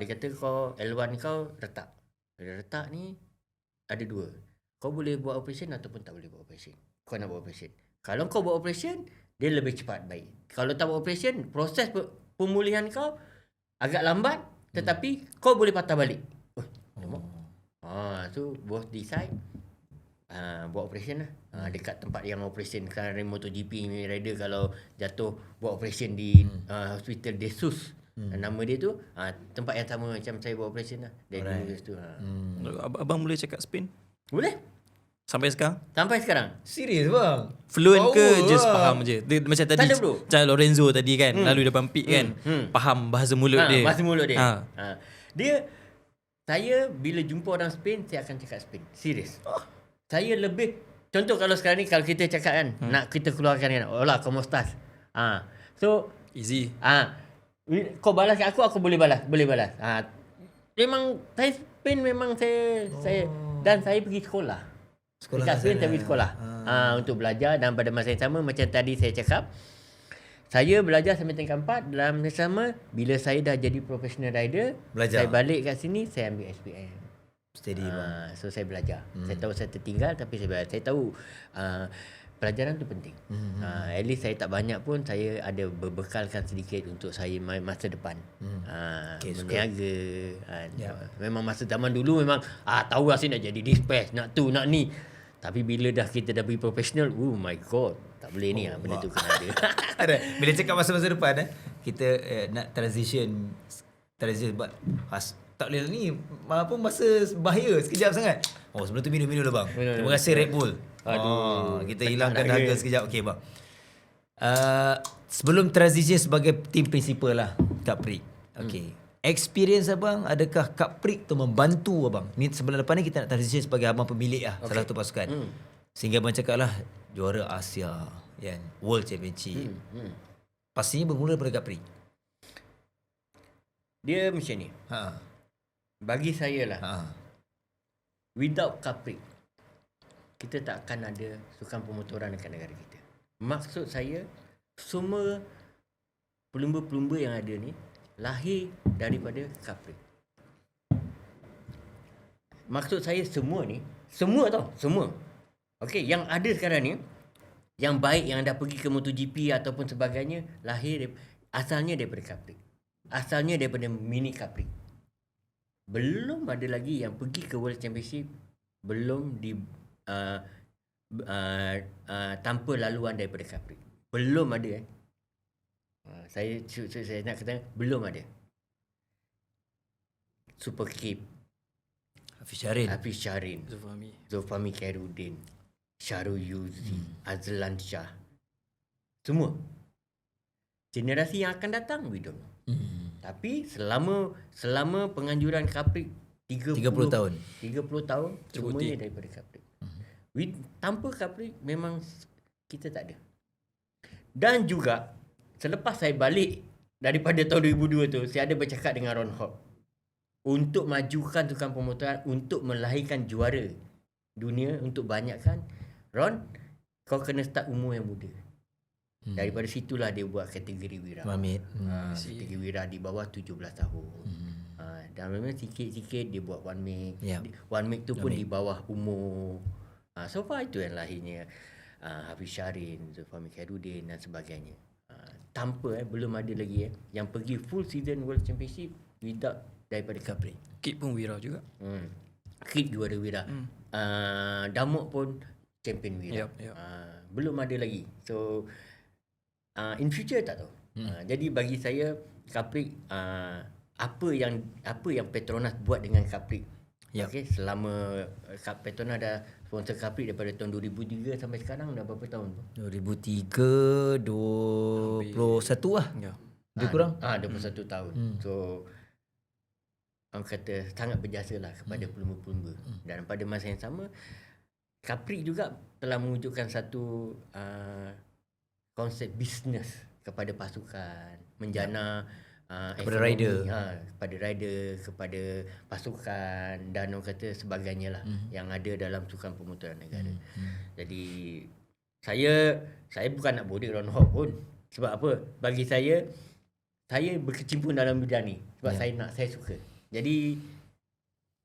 Speaker 1: Dia kata kau L1 kau retak. Dia retak ni ada dua. Kau boleh buat operation ataupun tak boleh buat operation. Kau nak buat operation. Kalau kau buat operation, dia lebih cepat baik. Kalau tak buat operation, proses pemulihan kau agak lambat, tetapi kau boleh patah balik. So both decide buat operation lah. Dekat tempat yang operation sekarang MotoGP ni rider kalau jatuh buat operation di hospital Desus. Nama dia tu tempat yang sama macam saya buat operation lah. Dari dulu tu.
Speaker 3: Abang boleh cakap Spain?
Speaker 1: Boleh?
Speaker 3: Sampai sekarang?
Speaker 1: Sampai sekarang.
Speaker 2: Serius bang?
Speaker 3: Fluent ke
Speaker 2: Power
Speaker 3: just
Speaker 2: lah.
Speaker 3: faham je? Dia, macam tadi
Speaker 1: Tak ada, bro.
Speaker 3: macam Lorenzo tadi kan, lalu depan pit kan, faham bahasa mulut dia.
Speaker 1: Bahasa mulut dia.
Speaker 3: Ha.
Speaker 1: Saya bila jumpa orang Spain, saya akan cakap Spain. Serius. Saya lebih, contoh kalau sekarang ni kalau kita cakap kan, nak kita keluarkan kan, hola, ¿cómo estás? So,
Speaker 3: Easy.
Speaker 1: kau balas kat aku boleh balas. Memang saya Spain memang saya dan saya pergi sekolah. Dekat Spain saya pergi sekolah. Untuk belajar, dan pada masa yang sama macam tadi saya cakap, saya belajar sampai tingkat 4. Dalam masa sama, bila saya dah jadi professional rider,
Speaker 2: Belajar.
Speaker 1: saya balik kat sini, saya ambil SPM.
Speaker 2: Steady bang.
Speaker 1: So saya belajar. Saya tahu saya tertinggal, tapi saya belajar. Saya tahu pelajaran tu penting. At least saya tak banyak pun, saya ada berbekalkan sedikit untuk saya masa depan.
Speaker 2: Okay,
Speaker 1: Berniaga. Memang masa zaman dulu memang tahu lah saya nak jadi dispatch, nak tu, nak ni. Tapi bila kita dah pergi profesional, oh my god, tak boleh ni benda tu kena ada.
Speaker 2: Ada. Bila cakap masa-masa depan kita nak transition buat tak boleh ni apa masa bahaya sekejap sangat. Sebelum tu minum lah bang. Terima kasih Red Bull.
Speaker 1: Aduh,
Speaker 2: Kita hilangkan dahaga sekejap. Okey bang. Sebelum transition sebagai team principal lah kat Prik. Okey. Experience abang, adakah kat Prik tu membantu abang? Ni sebelum depan ni kita nak transition sebagai abang pemilik salah satu pasukan. Sehingga abang cakap lah juara Asia, kan, World Championship. Pastinya bermula daripada kat Prik.
Speaker 1: Dia macam ni. Bagi saya lah, without Capri, kita tak akan ada sukan pemotoran dekat negara kita. Maksud saya, semua pelumba-pelumba yang ada ni lahir daripada Capri. Maksud saya semua ni, semua tau, semua. Okey, yang ada sekarang ni, yang baik yang dah pergi ke MotoGP ataupun sebagainya, asalnya daripada Capri. Asalnya daripada Mini Capri. Belum ada lagi yang pergi ke World Championship belum tanpa laluan daripada Capri. Belum ada. Saya nak kata belum ada. Super Cape, Hafiz Syarin, Zulfami Khairuddin, Syarul Yuzi, Azlan Shah. Semua. Generasi yang akan datang, we don't know. Tapi selama penganjuran Capri 30
Speaker 2: tahun.
Speaker 1: 30 tahun semuanya daripada Capri. Tanpa Capri memang kita tak ada. Dan juga selepas saya balik daripada tahun 2002 tu, saya ada bercakap dengan Ron Hobb untuk majukan sukan pemotoran, untuk melahirkan juara dunia, untuk banyakkan. Ron, kau kena start umur yang muda. Daripada situlah dia buat kategori wira. Kategori wira di bawah 17 tahun. Dan memang sikit-sikit dia buat one make. One make tu pun di bawah umur. So far itu yang lahirnya Hafiz Syarin, Zulfami Khairuddin dan sebagainya. Tanpa belum ada lagi yang pergi full season World Championship without daripada Capri.
Speaker 3: Kit pun wira juga.
Speaker 1: Kit juara wira. Damok pun champion wira. Belum ada lagi. So in future tak tahu. Jadi bagi saya Capri, apa yang Petronas buat dengan Capri, okay, selama Petronas dah sponsor Capri daripada tahun 2003 sampai sekarang dah berapa tahun tu?
Speaker 2: 2003 21 lah. Lebih kurang
Speaker 1: 21 tahun. So orang kata sangat berjasa lah kepada pelumba-pelumba. Dan pada masa yang sama Capri juga telah mewujudkan satu konsep bisnes kepada pasukan, menjana
Speaker 2: kepada rider,
Speaker 1: kepada rider, kepada pasukan dan orang kata sebagainya lah yang ada dalam sukan pemotoran negara. Jadi saya bukan nak bodek Ron Hobb pun. Sebab apa? Bagi saya berkecimpung dalam bidang ni sebab saya suka. Jadi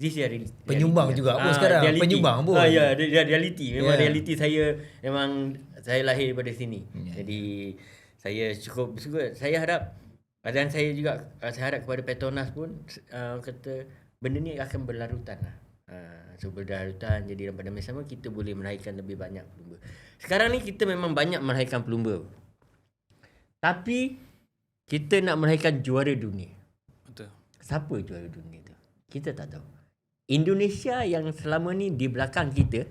Speaker 1: this is reality.
Speaker 2: Penyumbang juga pun sekarang. Reality. Penyumbang pun.
Speaker 1: Reality. Memang reality saya, memang saya lahir daripada sini. Jadi saya cukup bersyukur. Saya harap, dan saya harap kepada Petronas pun kata benda ni akan berlarutan lah. So berlarutan, jadi pada masa sama kita boleh melahirkan lebih banyak pelumba. Sekarang ni kita memang banyak melahirkan pelumba. Tapi kita nak melahirkan juara dunia.
Speaker 3: Betul.
Speaker 1: Siapa juara dunia tu? Kita tak tahu. Indonesia yang selama ni di belakang kita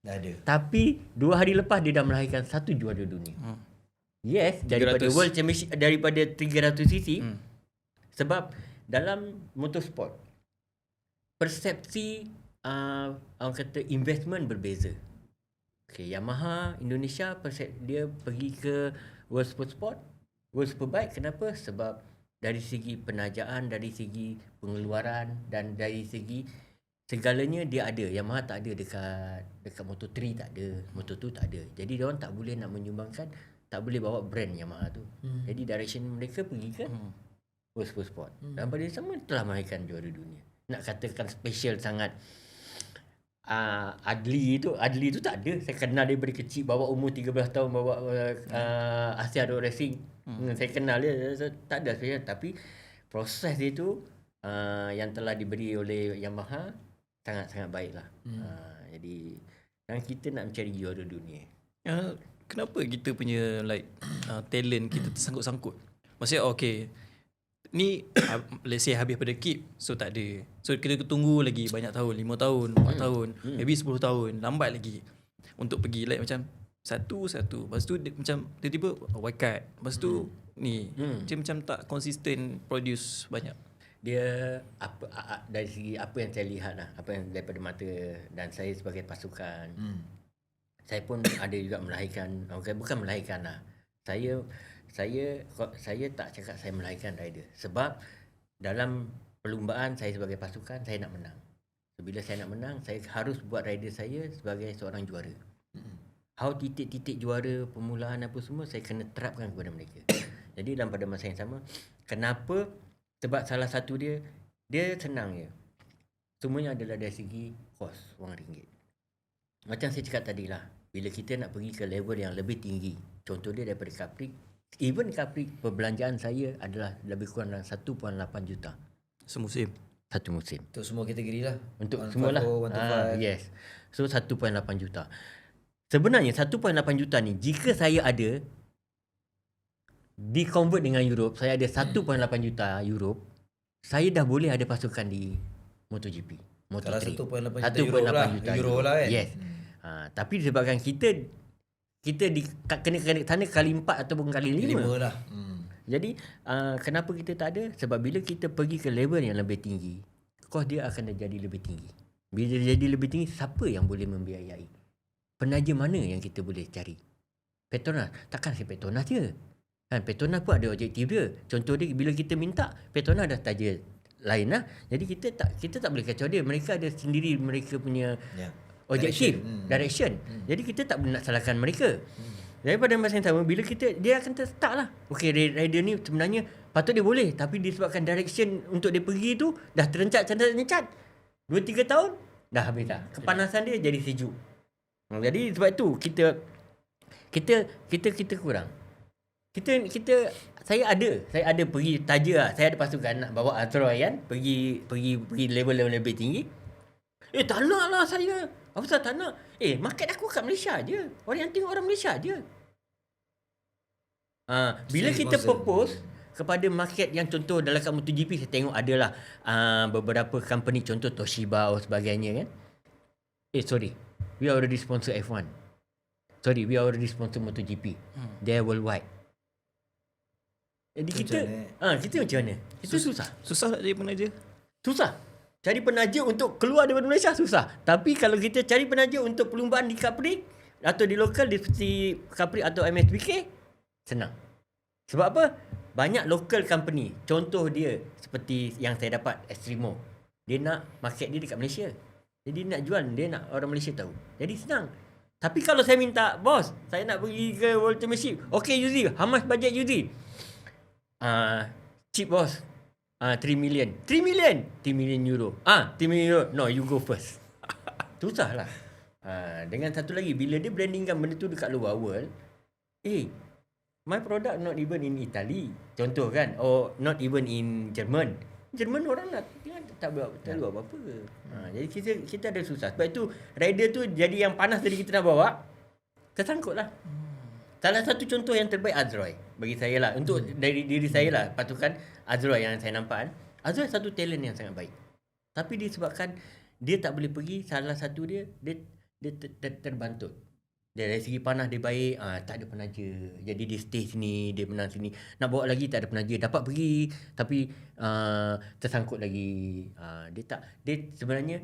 Speaker 2: dah ada.
Speaker 1: Tapi 2 hari lepas dia dah melahirkan satu juara dunia. Yes, daripada
Speaker 3: 300.
Speaker 1: World Championship, daripada 300cc. Sebab dalam motorsport persepsi orang kata investment berbeza. Okay, Yamaha Indonesia dia pergi ke World Sport, World Superbike. Kenapa? Sebab dari segi penajaan, dari segi pengeluaran dan dari segi segalanya dia ada. Yamaha tak ada dekat Moto3 tak ada, Moto2 tak ada. Jadi dia orang tak boleh nak menyumbangkan, tak boleh bawa brand Yamaha tu. Jadi direction mereka pergi ke World Sport. Dan pada sama telah melahirkan juara dunia. Nak katakan special sangat, Adli tu tak ada. Saya kenal dia dari kecil, bawa umur 13 tahun bawa Asia Road Racing. Saya kenal dia, tak ada special. Tapi proses dia tu yang telah diberi oleh Yamaha sangat-sangat baiklah. Jadi dan kita nak mencari juara dunia.
Speaker 3: Kenapa kita punya talent kita tersangkut-sangkut? Maksudnya ni let's say habis pada KIP, so tak ada. So kita tunggu lagi banyak tahun, 5 tahun, 4 tahun, maybe 10 tahun, lambat lagi untuk pergi macam satu. Lepas tu macam tiba-tiba white card. Lepas tu ni macam tak konsisten produce banyak.
Speaker 1: Dia dari segi apa yang saya lihat lah, apa yang daripada mata dan saya sebagai pasukan, saya pun ada juga melahirkan, bukan melahirkan lah. Saya tak cakap saya melahirkan rider sebab dalam perlumbaan saya sebagai pasukan, saya nak menang. So, bila saya nak menang, saya harus buat rider saya sebagai seorang juara. How titik-titik juara, permulaan apa semua, saya kena terapkan kepada mereka. Jadi dalam pada masa yang sama, kenapa? Sebab salah satu dia senang je. Semuanya adalah dari segi kos, wang ringgit. Macam saya cakap tadi lah, bila kita nak pergi ke level yang lebih tinggi, contoh dia daripada Capri, even Capri, perbelanjaan saya adalah lebih kurang dalam 1.8 juta
Speaker 3: Semusim.
Speaker 1: satu musim.
Speaker 2: Untuk semua kategori lah.
Speaker 1: Untuk
Speaker 2: 150,
Speaker 1: semualah.
Speaker 2: 125.
Speaker 1: Yes. So 1.8 juta. Sebenarnya 1.8 juta ni, jika saya ada di-convert dengan Europe, saya ada 1.8 juta Europe, saya dah boleh ada pasukan di MotoGP.
Speaker 2: Kalau
Speaker 1: Moto3.
Speaker 2: 1.8 juta euro lah kan.
Speaker 1: Yes. Tapi disebabkan kita kena sana kali 4 ataupun kali 5.
Speaker 2: 5 lah.
Speaker 1: Jadi kenapa kita tak ada? Sebab bila kita pergi ke level yang lebih tinggi, kos dia akan jadi lebih tinggi. Bila dia jadi lebih tinggi, siapa yang boleh membiayai? Penaja mana yang kita boleh cari? Petronas. Takkan si Petronas je. Kan Petronas pun ada objektif dia. Contoh dia, bila kita minta, Petronas dah taja lain lah. Jadi kita tak boleh kacau dia. Mereka ada sendiri mereka punya objektif, direction. Jadi kita tak boleh nak salahkan mereka. Daripada masa yang sama, bila dia akan start lah. Okay, rider ni sebenarnya patut dia boleh, tapi disebabkan direction untuk dia pergi tu dah terencat 2-3 tahun dah habis dah. Kepanasan dia jadi sejuk. Jadi sebab tu kita kurang. Saya ada pergi taja lah. Saya ada pasukan nak bawa Azroy kan, pergi level lebih tinggi. Tak nak lah saya. Apa pasal tak nak? Market aku kat Malaysia je. Orang yang tengok orang Malaysia je. Bila kita propose kepada market yang contoh dalam kat MotoGP, saya tengok adalah beberapa company, contoh Toshiba atau sebagainya kan. Sorry, we already sponsor F1. Sorry, we already sponsor MotoGP. They're worldwide. Jadi kita macam mana? Kita susah.
Speaker 3: Susah tak jadi penaja?
Speaker 1: Susah. Cari penaja untuk keluar daripada Malaysia susah. Tapi kalau kita cari penaja untuk perlumbaan di Capri atau di lokal seperti Capri atau MSBK, senang. Sebab apa? Banyak local company. Contoh dia seperti yang saya dapat, Extremo. Dia nak market dia dekat Malaysia. Jadi dia nak jual, dia nak orang Malaysia tahu. Jadi senang. Tapi kalau saya minta, bos, saya nak pergi ke World Championship. Okay, Yuzi, how much budget Yuzi? Cheap boss. 3 million. 3 million euro. 3 million euro. No, you go first. Susah lah. Dengan satu lagi, bila dia brandingkan benda tu dekat luar world, my product not even in Italy. Contoh kan, or not even in Jerman. Jerman orang nak tak buat apa-apa. Jadi kita ada susah. Sebab itu rider tu jadi yang panas dari kita nak bawa, tersangkut lah. Salah satu contoh yang terbaik Azroy bagi saya lah. Untuk dari diri saya lah, pasukan Azroy yang saya nampak. Azroy satu talent yang sangat baik. Tapi disebabkan dia tak boleh pergi, salah satu dia terbantut. Dari segi panah dia baik, tak ada penaja. Jadi dia stay sini, dia menang sini. Nak bawa lagi tak ada penaja. Dapat pergi tapi tersangkut lagi. Dia sebenarnya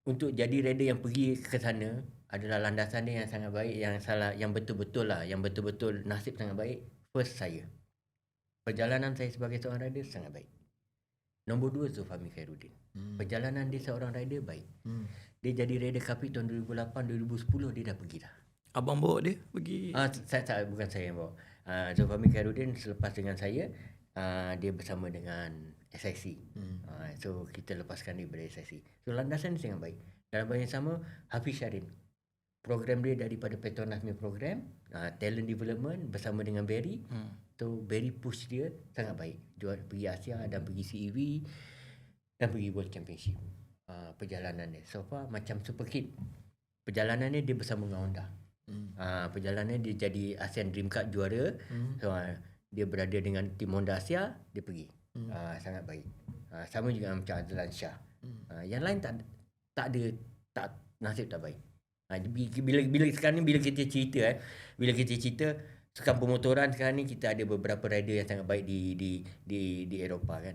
Speaker 1: untuk jadi rider yang pergi ke sana adalah landasan dia yang sangat baik, yang betul-betul lah, yang betul-betul nasib sangat baik. First saya. Perjalanan saya sebagai seorang rider sangat baik. Nombor 2 Zulfahmi Khairuddin. Perjalanan dia seorang rider baik. Dia jadi rider Capri tahun 2008, 2010 dia dah pergi dah.
Speaker 3: Abang bawa dia pergi?
Speaker 1: Bukan saya yang bawa. Zulfahmi Khairuddin selepas dengan saya, dia bersama dengan SIC. So kita lepaskan dia daripada SIC. So landasan dia sangat baik. Dalam hal yang sama, Hafiz Syarin. Program dia daripada Petronas punya program, talent development bersama dengan Barry. So Barry push dia sangat baik. Jual pergi Asia dan pergi CEV dan pergi World Championship. Perjalanan dia so far macam super kid. Perjalanan dia bersama dengan Honda. Perjalanan dia jadi ASEAN Dream Cup juara. So dia berada dengan tim Honda Asia, dia pergi. Sangat baik. Sama juga macam Azlan Shah. Yang lain tak ada nasib tak baik. Bila sekarang ni bila kita cerita sukan pemotoran sekarang ni, kita ada beberapa rider yang sangat baik di Eropah kan.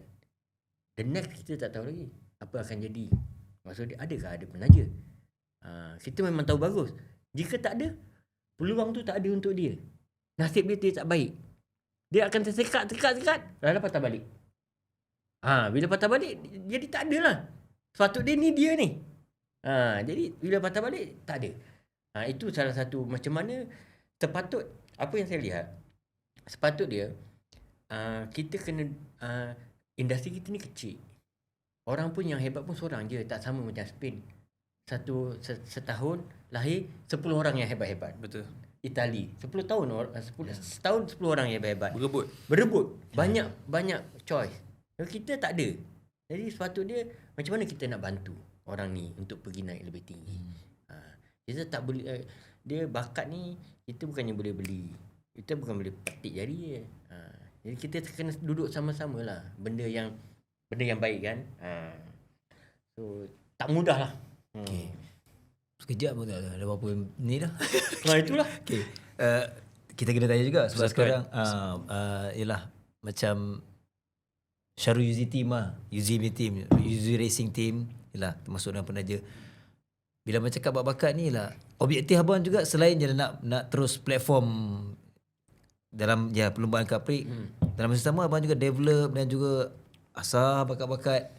Speaker 1: The next kita tak tahu lagi apa akan jadi. Maksudnya adakah ada penaja? Kita memang tahu bagus. Jika tak ada, peluang tu tak ada untuk dia. Nasib dia tak baik. Dia akan tersekat, dah patah balik. Bila patah balik jadi tak ada lah. Sepatut dia ni dia ni. Jadi bila patah balik tak ada. Itu salah satu macam mana sepatut, apa yang saya lihat, sepatut dia kita kena industri kita ni kecil. Orang pun yang hebat pun seorang je, tak sama macam Spain. Setahun lahir 10 orang yang hebat-hebat.
Speaker 3: Betul.
Speaker 1: Itali 10 tahun setahun 10 orang yang hebat. Berebut. Banyak choice. Kita tak ada. Jadi sepatutnya macam mana kita nak bantu orang ni untuk pergi naik lebih tinggi. Kita tak boleh dia bakat ni kita bukannya boleh beli. Kita bukan boleh petik jari je. Jadi kita kena duduk sama-sama lah. Benda yang baik kan. So tak mudah lah.
Speaker 2: Okay. Sekejap pun tak ada apa-apa ni dah.
Speaker 1: Itulah.
Speaker 2: Okay. Kita kena tanya juga sebab sekarang ialah macam Syarul Yuzi team Yuzi Racing team ialah termasuk dalam penaja. Bila macam cakap bakat ni lah, objektif abang juga selain je nak terus platform dalam perlombaan Capri, dalam masa sama abang juga develop dan juga asah bakat-bakat.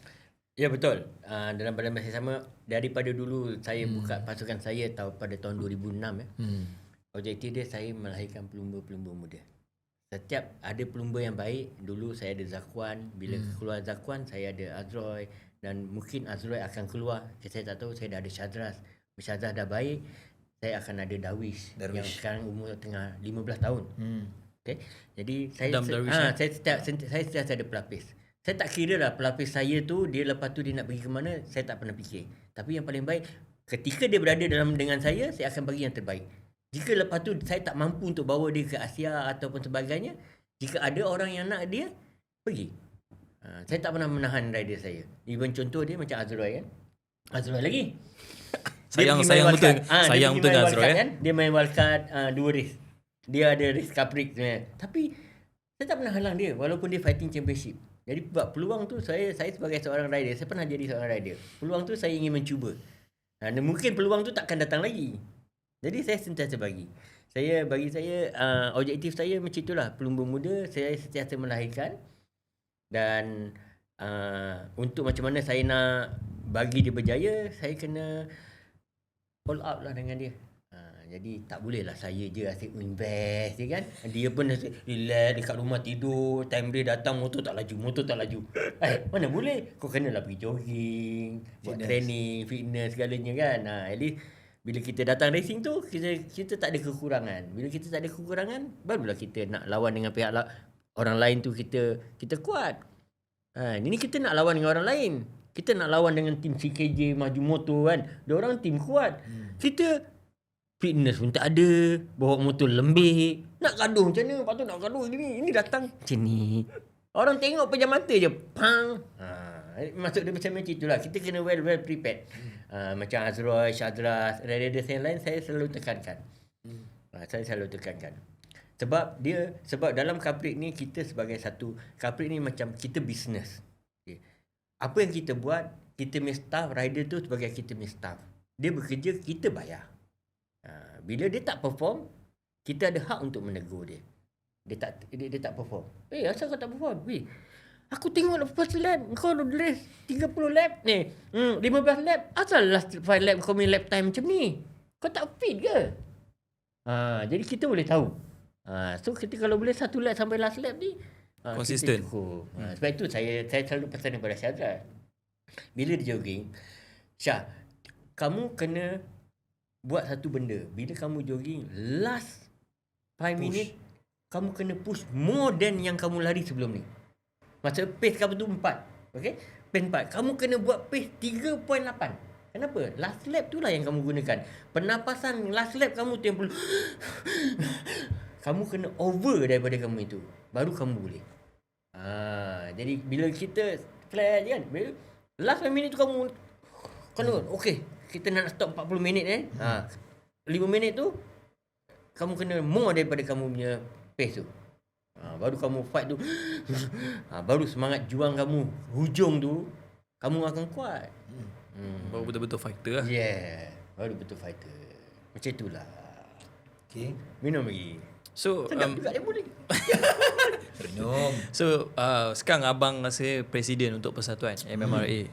Speaker 1: Ya betul. Dalam pada masa sama, daripada dulu saya buka pasukan saya pada tahun 2006 ya. Objektif dia saya melahirkan pelumba-pelumba muda. Setiap ada pelumba yang baik, dulu saya ada Zakwan, bila keluar Zakwan saya ada Azroy, dan mungkin Azroy akan keluar, saya tak tahu, saya dah ada Syadras. Syadras dah baik, saya akan ada Darwish. Yang sekarang umur tengah 15 tahun. Okay. Jadi saya sentiasa ada pelapis. Saya tak kira lah pelapis saya tu dia lepas tu dia nak pergi ke mana, saya tak pernah fikir. Tapi yang paling baik, ketika dia berada dengan saya akan bagi yang terbaik. Jika lepas tu saya tak mampu untuk bawa dia ke Asia ataupun sebagainya, jika ada orang yang nak dia, pergi. Saya tak pernah menahan rider saya. Even contoh dia macam Azroy kan. Azroy lagi.
Speaker 3: Sayang betul. Sayang betul dengan Azroy
Speaker 1: kan. Dia main wildcard 2 race. Dia ada race Capri sebenarnya. Tapi saya tak pernah halang dia walaupun dia fighting championship. Jadi peluang tu saya sebagai seorang rider, saya pernah jadi seorang rider. Peluang tu saya ingin mencuba. Dan mungkin peluang tu takkan datang lagi. Jadi saya sentiasa bagi. Bagi saya objektif saya macam itulah. Pelumba muda saya sentiasa melahirkan. Dan untuk macam mana saya nak bagi dia berjaya, saya kena all out lah dengan dia. Jadi tak boleh lah saya je asyik invest je kan. Dia pun asyik relax dekat rumah tidur, time dia datang motor tak laju. Mana boleh? Kau kenalah pergi jogging, buat training, fitness segalanya kan. At least bila kita datang racing tu, kita tak ada kekurangan. Bila kita tak ada kekurangan, barulah kita nak lawan dengan pihak orang lain tu kita kuat. Ini kita nak lawan dengan orang lain. Kita nak lawan dengan tim CKJ Maju Motor kan. Diorang tim kuat. Kita fitness pun tak ada, bawa motor lembik. Nak gaduh macam mana? Patut nak gaduh ini datang macam ni. Orang tengok pejam mata je, pang. Maksud dia macam itulah. Kita kena well prepared. Macam Azroy, Syadras, rider yang lain saya selalu tekankan. Sebab dalam Capri ni kita sebagai satu, Capri ni macam kita business. Okay. Apa yang kita buat, kita punya staff, rider tu sebagai kita punya staff. Dia bekerja, kita bayar. Bila dia tak perform, kita ada hak untuk menegur dia. Dia tak perform. Asal kau tak perform? Aku tengok lepas lap, kau race 30 lap ni. 15 lap. Asal last 5 lap kau main lap time macam ni? Kau tak fit ke? Jadi kita boleh tahu. So kita kalau boleh 1 lap sampai last lap ni,
Speaker 3: konsisten.
Speaker 1: Sebab itu saya selalu pesan kepada Syadra. Bila dia jogging, Syah, kamu kena buat satu benda. Bila kamu jogging, last 5 minit, kamu kena push more than yang kamu lari sebelum ni. Maksud pace kamu tu 4. Okay? Pace 4. Kamu kena buat pace 3.8. Kenapa? Last lap tu lah yang kamu gunakan. Pernafasan last lap kamu tu yang perlu. Kamu kena over daripada kamu itu. Baru kamu boleh. Jadi bila kita flat je kan. Last 5 minit tu kamu kena, okay, kita nak stop 40 minit 5 minit tu kamu kena more daripada kamu punya pace tu. Baru kamu fight tu. Baru semangat juang kamu hujung tu kamu akan kuat.
Speaker 3: Baru betul-betul fighter lah.
Speaker 1: Yeah, baru betul fighter. Macam itulah.
Speaker 2: Okay.
Speaker 1: Minum lagi.
Speaker 3: So
Speaker 1: sedap juga dia boleh.
Speaker 2: Renyum.
Speaker 3: So sekarang abang rasa presiden untuk persatuan MMRA.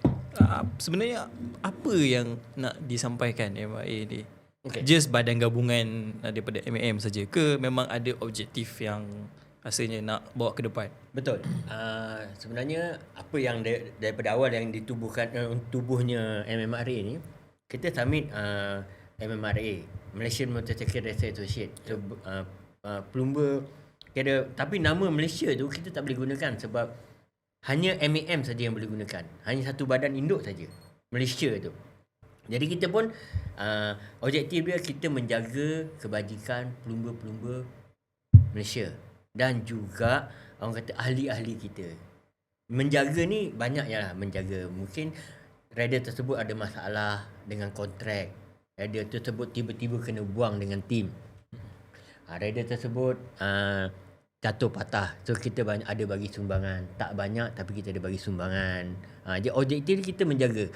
Speaker 3: Sebenarnya apa yang nak disampaikan MMRA ni?
Speaker 1: Okay.
Speaker 3: Just badan gabungan daripada MAM saja ke memang ada objektif yang rasanya nak bawa ke depan?
Speaker 1: Betul. Sebenarnya apa yang daripada awal yang ditubuhkan tubuhnya MMRA ni, kita submit MMRA, Malaysian Motorcycle Racer Association. So, pelumba kira, tapi nama Malaysia tu kita tak boleh gunakan sebab hanya MAM saja yang boleh gunakan. Hanya satu badan induk saja, Malaysia tu. Jadi kita pun objektif dia kita menjaga kebajikan pelumba-pelumba Malaysia dan juga orang kata ahli-ahli kita. Menjaga ni banyak lah menjaga. Mungkin rider tersebut ada masalah dengan kontrak. Rider tersebut tiba-tiba kena buang dengan tim. Rider tersebut jatuh patah. So kita ada bagi sumbangan. Tak banyak tapi kita ada bagi sumbangan. Jadi objektif kita menjaga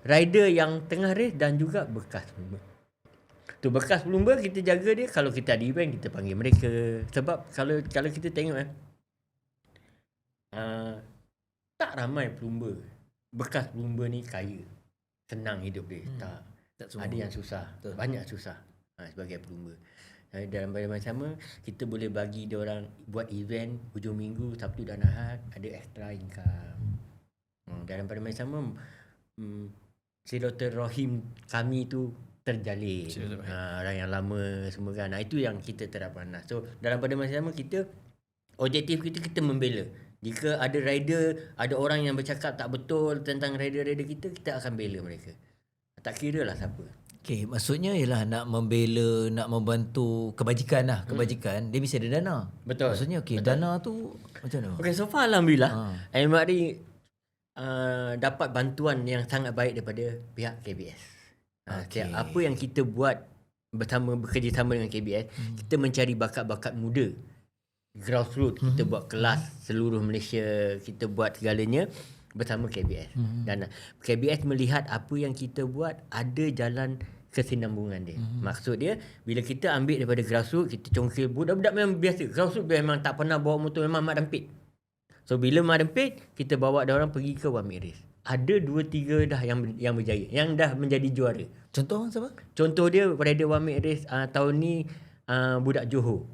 Speaker 1: rider yang tengah race dan juga bekas pelumba. Tu bekas pelumba kita jaga dia. Kalau kita ada event kita panggil mereka. Sebab kalau kita tengok tak ramai pelumba. Bekas pelumba ni kaya. Senang hidup dia. Tak
Speaker 2: semua.
Speaker 1: ada yang susah.
Speaker 2: Betul.
Speaker 1: Banyak susah sebagai pelumba. Dalam pada masa sama kita boleh bagi dia orang buat event hujung minggu, Sabtu dan Ahad, ada extra income. Dalam pada masa sama silaturahim kami tu terjalin. Orang yang lama semua kan. Itu yang kita terapkan. So dalam pada masa sama objektif kita membela. Jika ada rider, ada orang yang bercakap tak betul tentang rider-rider kita akan bela mereka. Tak kira lah siapa.
Speaker 2: Okay, maksudnya ialah nak membela, nak membantu kebajikan lah. Kebajikan, dia mesti ada dana.
Speaker 1: Betul.
Speaker 2: Maksudnya dana tu macam mana?
Speaker 1: Okay, so far Alhamdulillah MMRA dapat bantuan yang sangat baik daripada pihak KBS. Apa yang kita buat bekerjasama dengan KBS, kita mencari bakat-bakat muda. Grassroots, kita buat kelas seluruh Malaysia, kita buat segalanya bersama KBS. Dan KBS melihat apa yang kita buat ada jalan kesinambungan dia. Maksud dia bila kita ambil daripada grassroots, kita congkil budak-budak memang biasa. Grassroots memang tak pernah bawa motor, memang mak dempit. So bila mak dempit, kita bawa dia orang pergi ke Wamik Race. Ada 2-3 dah yang berjaya, yang dah menjadi juara.
Speaker 2: Contoh orang siapa?
Speaker 1: Contoh dia pada Wamik Race tahun ni budak Johor.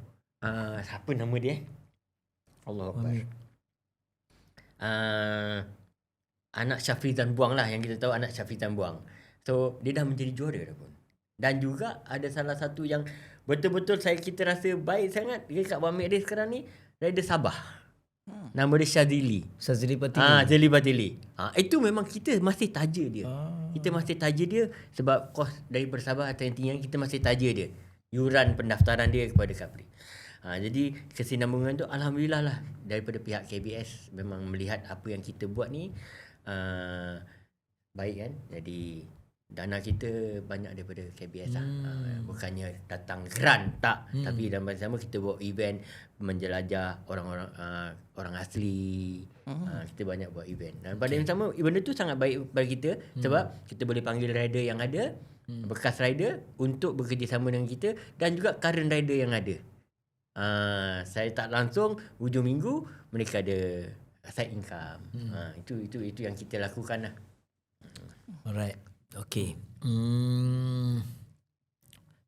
Speaker 1: Siapa nama dia? Allah Akbar. Anak Syafrizan Buang lah, yang kita tahu anak Syafrizan Buang. So dia dah menjadi juara dah pun. Dan juga ada salah satu yang betul-betul kita rasa baik sangat dekat Wamik Race sekarang ni, rider Sabah. Nama dia Syazili.
Speaker 2: Syazili Patili.
Speaker 1: Syazili Patili. Itu memang kita masih taja dia. Kita masih taja dia sebab kos daripada Sabah atau yang tinggi, kita masih taja dia. Yuran pendaftaran dia kepada Kapri. Jadi kesinambungan tu alhamdulillah lah daripada pihak KBS memang melihat apa yang kita buat ni baik kan. Jadi dana kita banyak daripada KBS lah. Bukannya datang grant tak, tapi dalam masa sama kita buat event menjelajah orang-orang orang asli. Kita banyak buat event. Dan pada yang sama benda tu sangat baik bagi kita sebab kita boleh panggil rider yang ada, bekas rider untuk bekerjasama dengan kita dan juga current rider yang ada. Saya tak langsung hujung minggu mereka ada side income. Itu yang kita lakukan lah.
Speaker 2: Alright. Okay.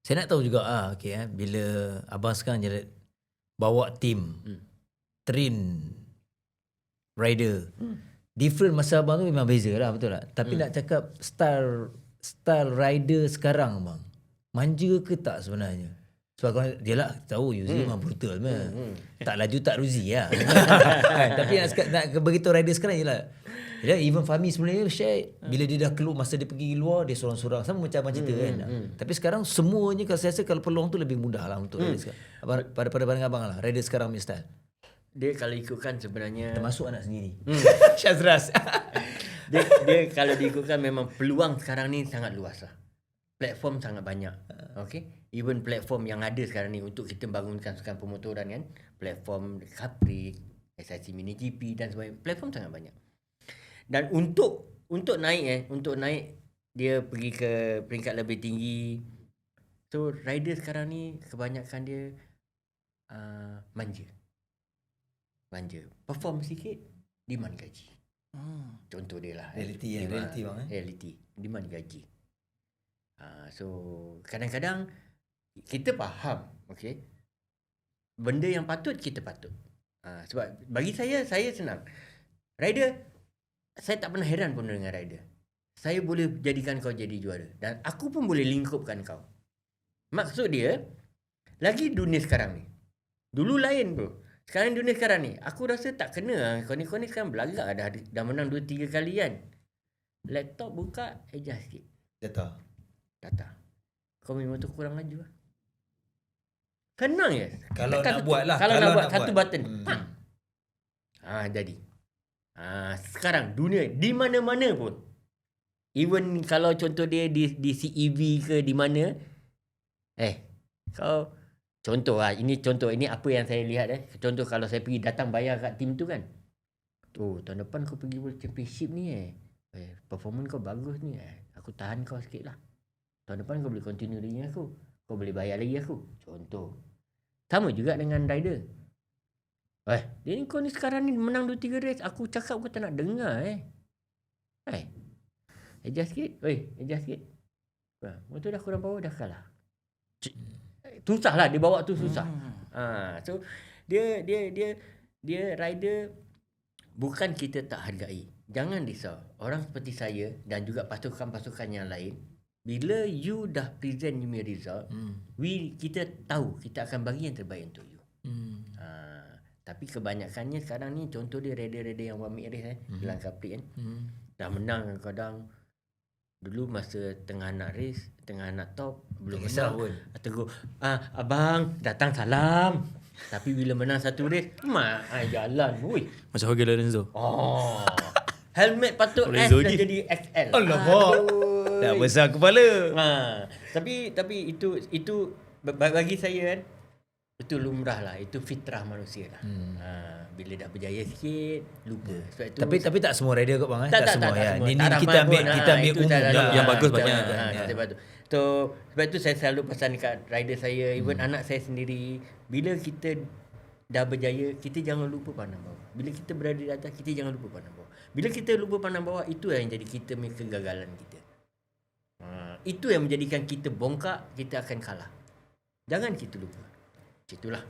Speaker 2: Saya nak tahu juga bila abang sekarang jadi bawa tim train rider, different masa abang tu memang beza lah, betul tak? Tapi nak cakap style rider sekarang bang, manja ke tak sebenarnya? Sebab kalau dia lah tahu Yuzi memang brutal tak laju tak ruzi lah. Tapi nak beritahu rider sekarang ialah even Fahmi sebenarnya share bila dia dah keluar, masa dia pergi luar dia sorang-sorang sama macam abang cerita kan. Tapi sekarang semuanya kalau saya rasa kalau peluang tu lebih mudah lah untuk rider sekarang. Pada pandangan abang lah, rider sekarang punya style.
Speaker 1: Dia kalau ikutkan sebenarnya
Speaker 2: termasuk anak sendiri. Syazras.
Speaker 1: dia kalau diikutkan memang peluang sekarang ni sangat luas lah. Platform sangat banyak. Okay. Even platform yang ada sekarang ni untuk kita bangunkan sukan pemotoran kan. Platform Capri, SIC Mini GP dan sebagainya. Platform sangat banyak. Dan untuk naik dia pergi ke peringkat lebih tinggi. So rider sekarang ni kebanyakan dia manja. belanja. Perform sikit, demand gaji. Contoh dia lah.
Speaker 2: Reality bang.
Speaker 1: Reality. Demand gaji. So kadang-kadang kita faham, okay, benda yang patut kita patut. Sebab bagi saya senang. Rider, saya tak pernah heran pun dengan rider. Saya boleh jadikan kau jadi juara. Dan aku pun boleh lingkupkan kau. Maksud dia, lagi dunia sekarang ni. Dulu lain bro. Sekarang dunia sekarang ni, aku rasa tak kena. Kau ni sekarang belagak dah menang 2-3 kali kan. Laptop buka, adjust sikit. Data. Kau memang tu kurang laju lah. Senang je.
Speaker 2: Kalau
Speaker 1: Tekan
Speaker 2: nak buat lah.
Speaker 1: Kalau nak buat satu
Speaker 2: buat.
Speaker 1: button. Jadi. Sekarang dunia di mana-mana pun. Even kalau contoh dia di CEV ke di mana. Kau contoh lah. Ini contoh. Ini apa yang saya lihat. Contoh kalau saya pergi datang bayar kat tim tu kan. Tahun depan kau pergi World Championship ni performance kau bagus ni aku tahan kau sikit lah. Tahun depan kau boleh continue dengan aku. Kau boleh bayar lagi aku. Contoh. Sama juga dengan rider. Dia ni kau ni sekarang ni menang 2-3 race. Aku cakap kau tak nak dengar adjust sikit. Adjust sikit. Motor dah kurang power dah kalah. Susah lah. Dia bawa tu susah. So dia rider bukan kita tak hargai. Jangan risau. Orang seperti saya dan juga pasukan-pasukan yang lain, bila you dah present you punya result, kita tahu kita akan bagi yang terbaik untuk you. Tapi kebanyakannya sekarang ni, contoh dia rider-rider yang one minute race Gelang Capri kan. Dah menang kadang. Dulu masa tengah nak race, tengah nak top, belum menang pun. Tegur, abang datang salam. Tapi bila menang satu race, jalan.
Speaker 3: Macam Jorge Lorenzo.
Speaker 1: Helmet patut S
Speaker 3: Lorenzo
Speaker 1: dah
Speaker 3: lagi.
Speaker 1: jadi XL.
Speaker 2: Alamak. Dah besar kepala.
Speaker 1: Tapi itu bagi saya kan, itu lumrah lah. Itu fitrah manusia lah. Bila dah berjaya sikit, lupa. Sebab itu,
Speaker 2: Tapi tak semua rider kot bang.
Speaker 1: Tak
Speaker 2: semua ya.
Speaker 1: semua.
Speaker 2: Ni
Speaker 1: Tak
Speaker 2: kita ambil
Speaker 1: ramai pun.
Speaker 2: kita ambil
Speaker 1: Itu
Speaker 2: umum
Speaker 1: tak
Speaker 2: lah.
Speaker 3: Yang bagus banyak.
Speaker 1: Sebab itu saya selalu pesan dekat rider saya, even anak saya sendiri, bila kita dah berjaya, kita jangan lupa pandang bawah. Bila kita berada di atas, kita jangan lupa pandang bawah. Bila kita lupa pandang bawah, itu yang jadi kita punya kegagalan kita. Itu yang menjadikan kita bongkak, kita akan kalah. Jangan kita lupa. Itulah.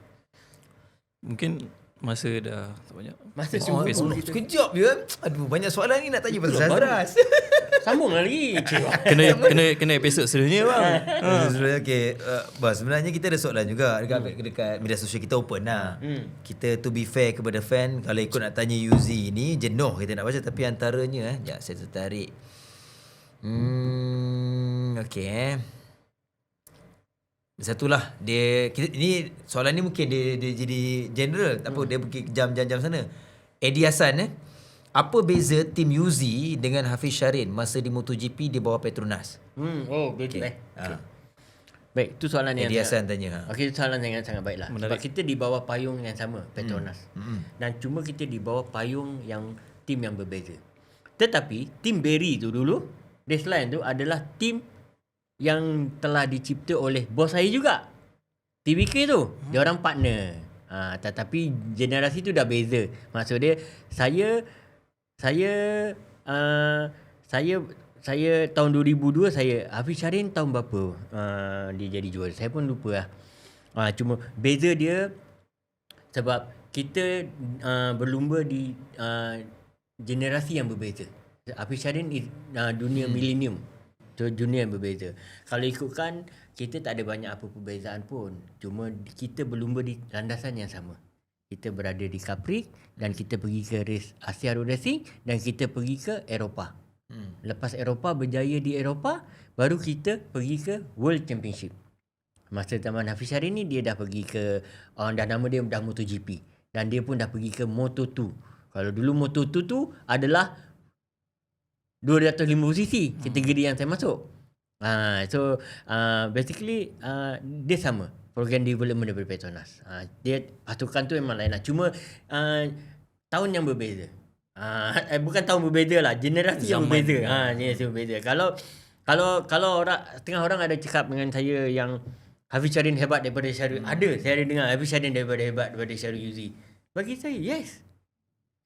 Speaker 3: Mungkin masa dah tak banyak.
Speaker 1: Masa
Speaker 2: Sekejap je. Aduh, banyak soalan ni nak tanya pasal Sazras.
Speaker 1: sambung lagi.
Speaker 3: Kena episod seterusnya bang.
Speaker 2: Okay, bas, sebenarnya kita ada soalan juga dekat media sosial kita open lah. Kita to be fair kepada fan, kalau ikut nak tanya Yuzi ni jenuh kita nak baca, tapi antaranya sekejap saya tertarik. Okay. Satulah ini soalan ni mungkin dia jadi general, tak apa dia pergi jam sana. Eddie Hassan apa beza tim Yuzi dengan Hafiz Syarin masa di MotoGP di bawah Petronas?
Speaker 1: Betul. Baik, itu soalan yang
Speaker 2: Eddie Hassan tanya.
Speaker 1: Okey, itu soalan yang sangat baiklah. Sebab kita di bawah payung yang sama, Petronas. Dan cuma kita di bawah payung yang tim yang berbeza. Tetapi tim Berry tu dulu, Raceline tu adalah tim yang telah dicipta oleh bos saya juga. TBK tu, dia orang partner. Tetapi generasi tu dah beza. Maksud dia saya tahun 2002 Hafiz Syarin tahun berapa dia jadi juara. Saya pun lupa lah. Cuma beza dia sebab kita berlumba di generasi yang berbeza. Hafiz Syarin dunia millennium. So, dunia yang berbeza. Kalau ikutkan, kita tak ada banyak apa perbezaan pun. Cuma kita berlumba di landasan yang sama. Kita berada di Capri dan kita pergi ke race Asia Road Racing dan kita pergi ke Eropah. Lepas Eropah berjaya di Eropah, baru kita pergi ke World Championship. Masa zaman Hafiz Syarin ni, dia dah pergi ke, dah nama dia dah MotoGP. Dan dia pun dah pergi ke Moto2. Kalau dulu Moto2 tu adalah 250cc kategori yang saya masuk. Basically dia sama program development daripada Petronas. Dia pasukan tu memang lain lah. Cuma tahun yang berbeza. Bukan tahun berbeza lah, generasi yang berbeza. Generasi berbeza. Kalau orang setengah orang ada cakap dengan saya yang Hafiz Syarin hebat daripada Syarul. Saya ada dengar Hafiz Syarin hebat daripada Syarul Yuzi. Bagi saya yes.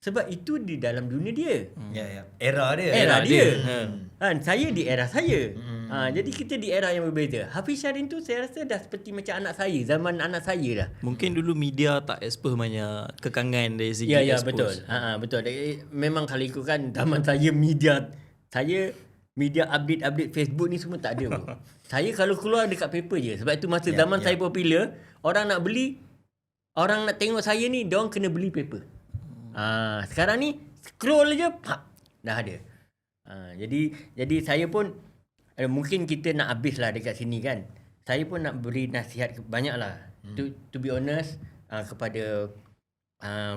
Speaker 1: Sebab itu di dalam dunia dia.
Speaker 2: Ya. Era dia.
Speaker 1: Era dia.
Speaker 3: Ha.
Speaker 1: Kan saya di era saya. Jadi kita di era yang berbeza. Hafiz Syahrin tu saya rasa dah seperti macam anak saya, zaman anak saya dah.
Speaker 3: Mungkin dulu media tak expose banyak kekangan dari segi
Speaker 1: Ya
Speaker 3: expose.
Speaker 1: betul. Betul. Memang kalau ikutkan zaman saya media update Facebook ni semua tak ada pun. Saya kalau keluar dekat paper je. Sebab itu masa zaman saya popular, orang nak beli, orang nak tengok saya ni, dia orang kena beli paper. Sekarang ni scroll je dah ada. Jadi saya pun mungkin kita nak habislah dekat sini kan. Saya pun nak beri nasihat banyaklah. To be honest kepada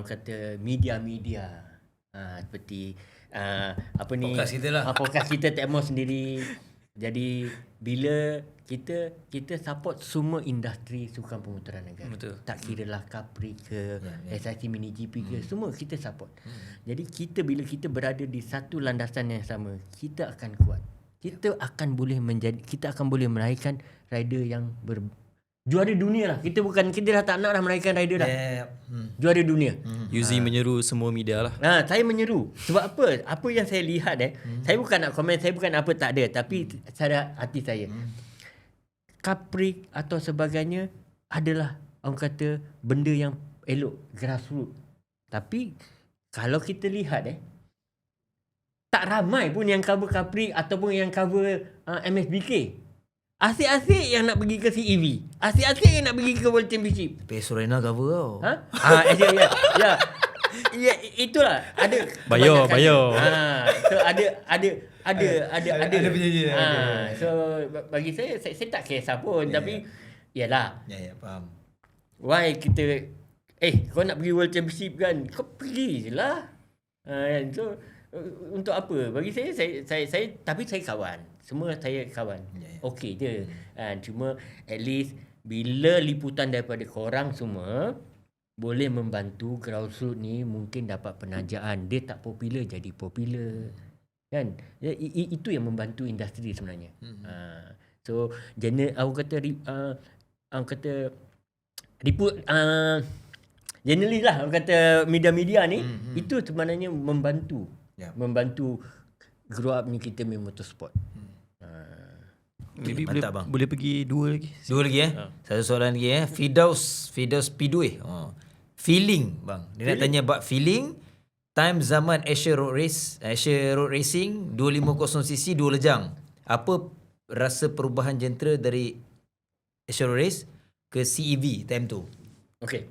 Speaker 1: kata media-media seperti apa ni,
Speaker 2: Podcast kita lah.
Speaker 1: podcast kita Tekmo sendiri. Jadi bila kita support semua industri sukan pemutaran negara.
Speaker 3: Betul.
Speaker 1: Tak kira lah Capri ke SIC Mini GP ke, semua kita support. Jadi bila kita berada di satu landasan yang sama, kita akan kuat. Kita akan boleh meraihkan rider yang juara dunia lah. Kita dah tak nak dah meraihkan rider dah. Juara dunia.
Speaker 3: Yuzi menyeru semua media lah.
Speaker 1: Saya menyeru. Sebab apa? Apa yang saya lihat saya bukan nak komen, saya bukan apa tak ada, tapi saya hati saya. Capri atau sebagainya adalah orang kata benda yang elok, grassroots. Tapi kalau kita lihat tak ramai pun yang cover Capri ataupun yang cover MSBK. Asyik-asyik yang nak pergi ke CEV. Asyik-asyik yang nak pergi ke World Championship.
Speaker 2: Tapi Sorena cover tau.
Speaker 1: Ya, itulah ada
Speaker 3: Bayar.
Speaker 1: So ada
Speaker 2: penyanyi.
Speaker 1: So bagi saya tak kisah pun, tapi yalah.
Speaker 2: Ya, faham.
Speaker 1: Why kita kau nak pergi World Championship kan? Kau pergi je lah. So untuk apa? Bagi saya tapi saya kawan. Semua saya kawan. Okey je. Cuma at least bila liputan daripada korang semua boleh membantu grassroots ni mungkin dapat penajaan. Dia tak popular jadi popular. Kan? Itu yang membantu industri sebenarnya. So generally lah orang kata media-media ni itu sebenarnya membantu grow up ni kita main motorsport.
Speaker 3: Maybe
Speaker 2: mantap, bang.
Speaker 3: boleh pergi dua lagi.
Speaker 2: Dua lagi Satu soalan lagi Firdaus Speedway. Feeling bang. Dia nak tanya about feeling time zaman Asia Road Racing 250cc 2 lejang. Apa rasa perubahan jentera dari Asia Road Race ke CEV time tu?
Speaker 1: Okey.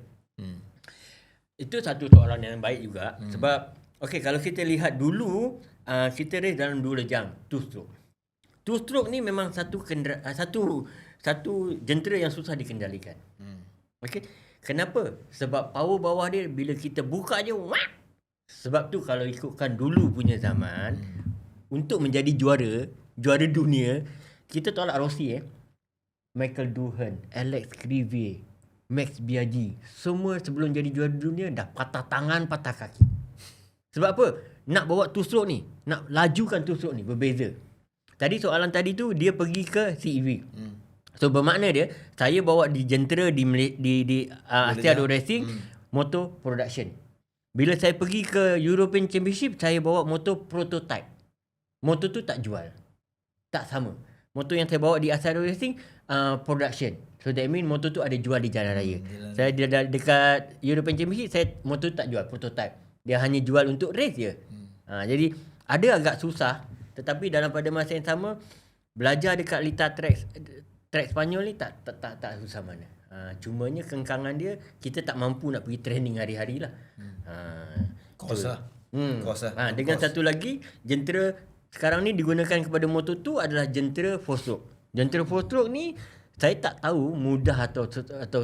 Speaker 1: Itu satu soalan yang baik juga sebab kalau kita lihat dulu kita race dalam 2 lejang 2 stroke. 2 stroke ni memang satu jentera yang susah dikendalikan. Okey. Kenapa? Sebab power bawah dia bila kita buka je sebab tu kalau ikutkan dulu punya zaman untuk menjadi juara dunia, kita tolak Rossi Michael Doohan, Alex Crivey, Max Biaggi, semua sebelum jadi juara dunia dah patah tangan, patah kaki. Sebab apa? Nak bawa 2 stroke ni, nak lajukan 2 stroke ni berbeza. Tadi soalan tadi tu dia pergi ke CEV. So bermakna dia saya bawa di jentera di Asia Road Racing motor production. Bila saya pergi ke European Championship saya bawa motor prototype. Motor tu tak jual. Tak sama. Motor yang saya bawa di Asia Road Racing production. So that mean motor tu ada jual di jalan raya. Saya dekat European Championship saya motor tu tak jual prototype. Dia hanya jual untuk race je. Jadi ada agak susah. Tetapi dalam pada masa yang sama belajar dekat Lita track Spanyol ni tak susah mana. Cumanya kengkangan dia kita tak mampu nak pergi training hari-hari lah.
Speaker 2: Kos lah.
Speaker 1: Dengan satu lagi jentera sekarang ni digunakan kepada motor tu adalah jentera 4 stroke. Jentera 4 stroke ni saya tak tahu mudah atau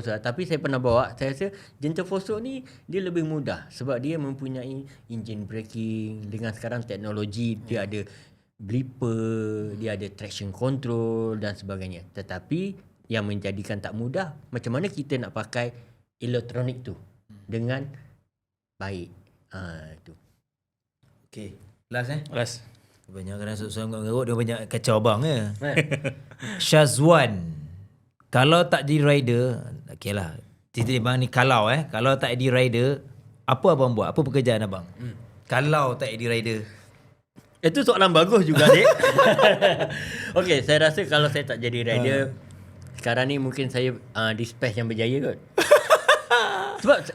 Speaker 1: susah, tapi saya pernah bawa. Saya rasa jentera 4 stroke ni dia lebih mudah sebab dia mempunyai engine braking. Dengan sekarang teknologi dia ada blipper, dia ada traction control dan sebagainya. Tetapi yang menjadikan tak mudah, macam mana kita nak pakai elektronik tu dengan baik. Itu.
Speaker 2: Okay. Last
Speaker 3: Last.
Speaker 2: Banyak kena soalan mengarut, dia banyak kacau abang Syazwan. Kalau tak jadi rider, okey lah. Cerita bang ni kalau tak jadi rider, Apa abang buat? Apa pekerjaan abang? Kalau tak jadi rider.
Speaker 1: Itu soalan bagus juga, Dek. Okey, saya rasa kalau saya tak jadi rider, sekarang ni mungkin saya dispatch yang berjaya kot.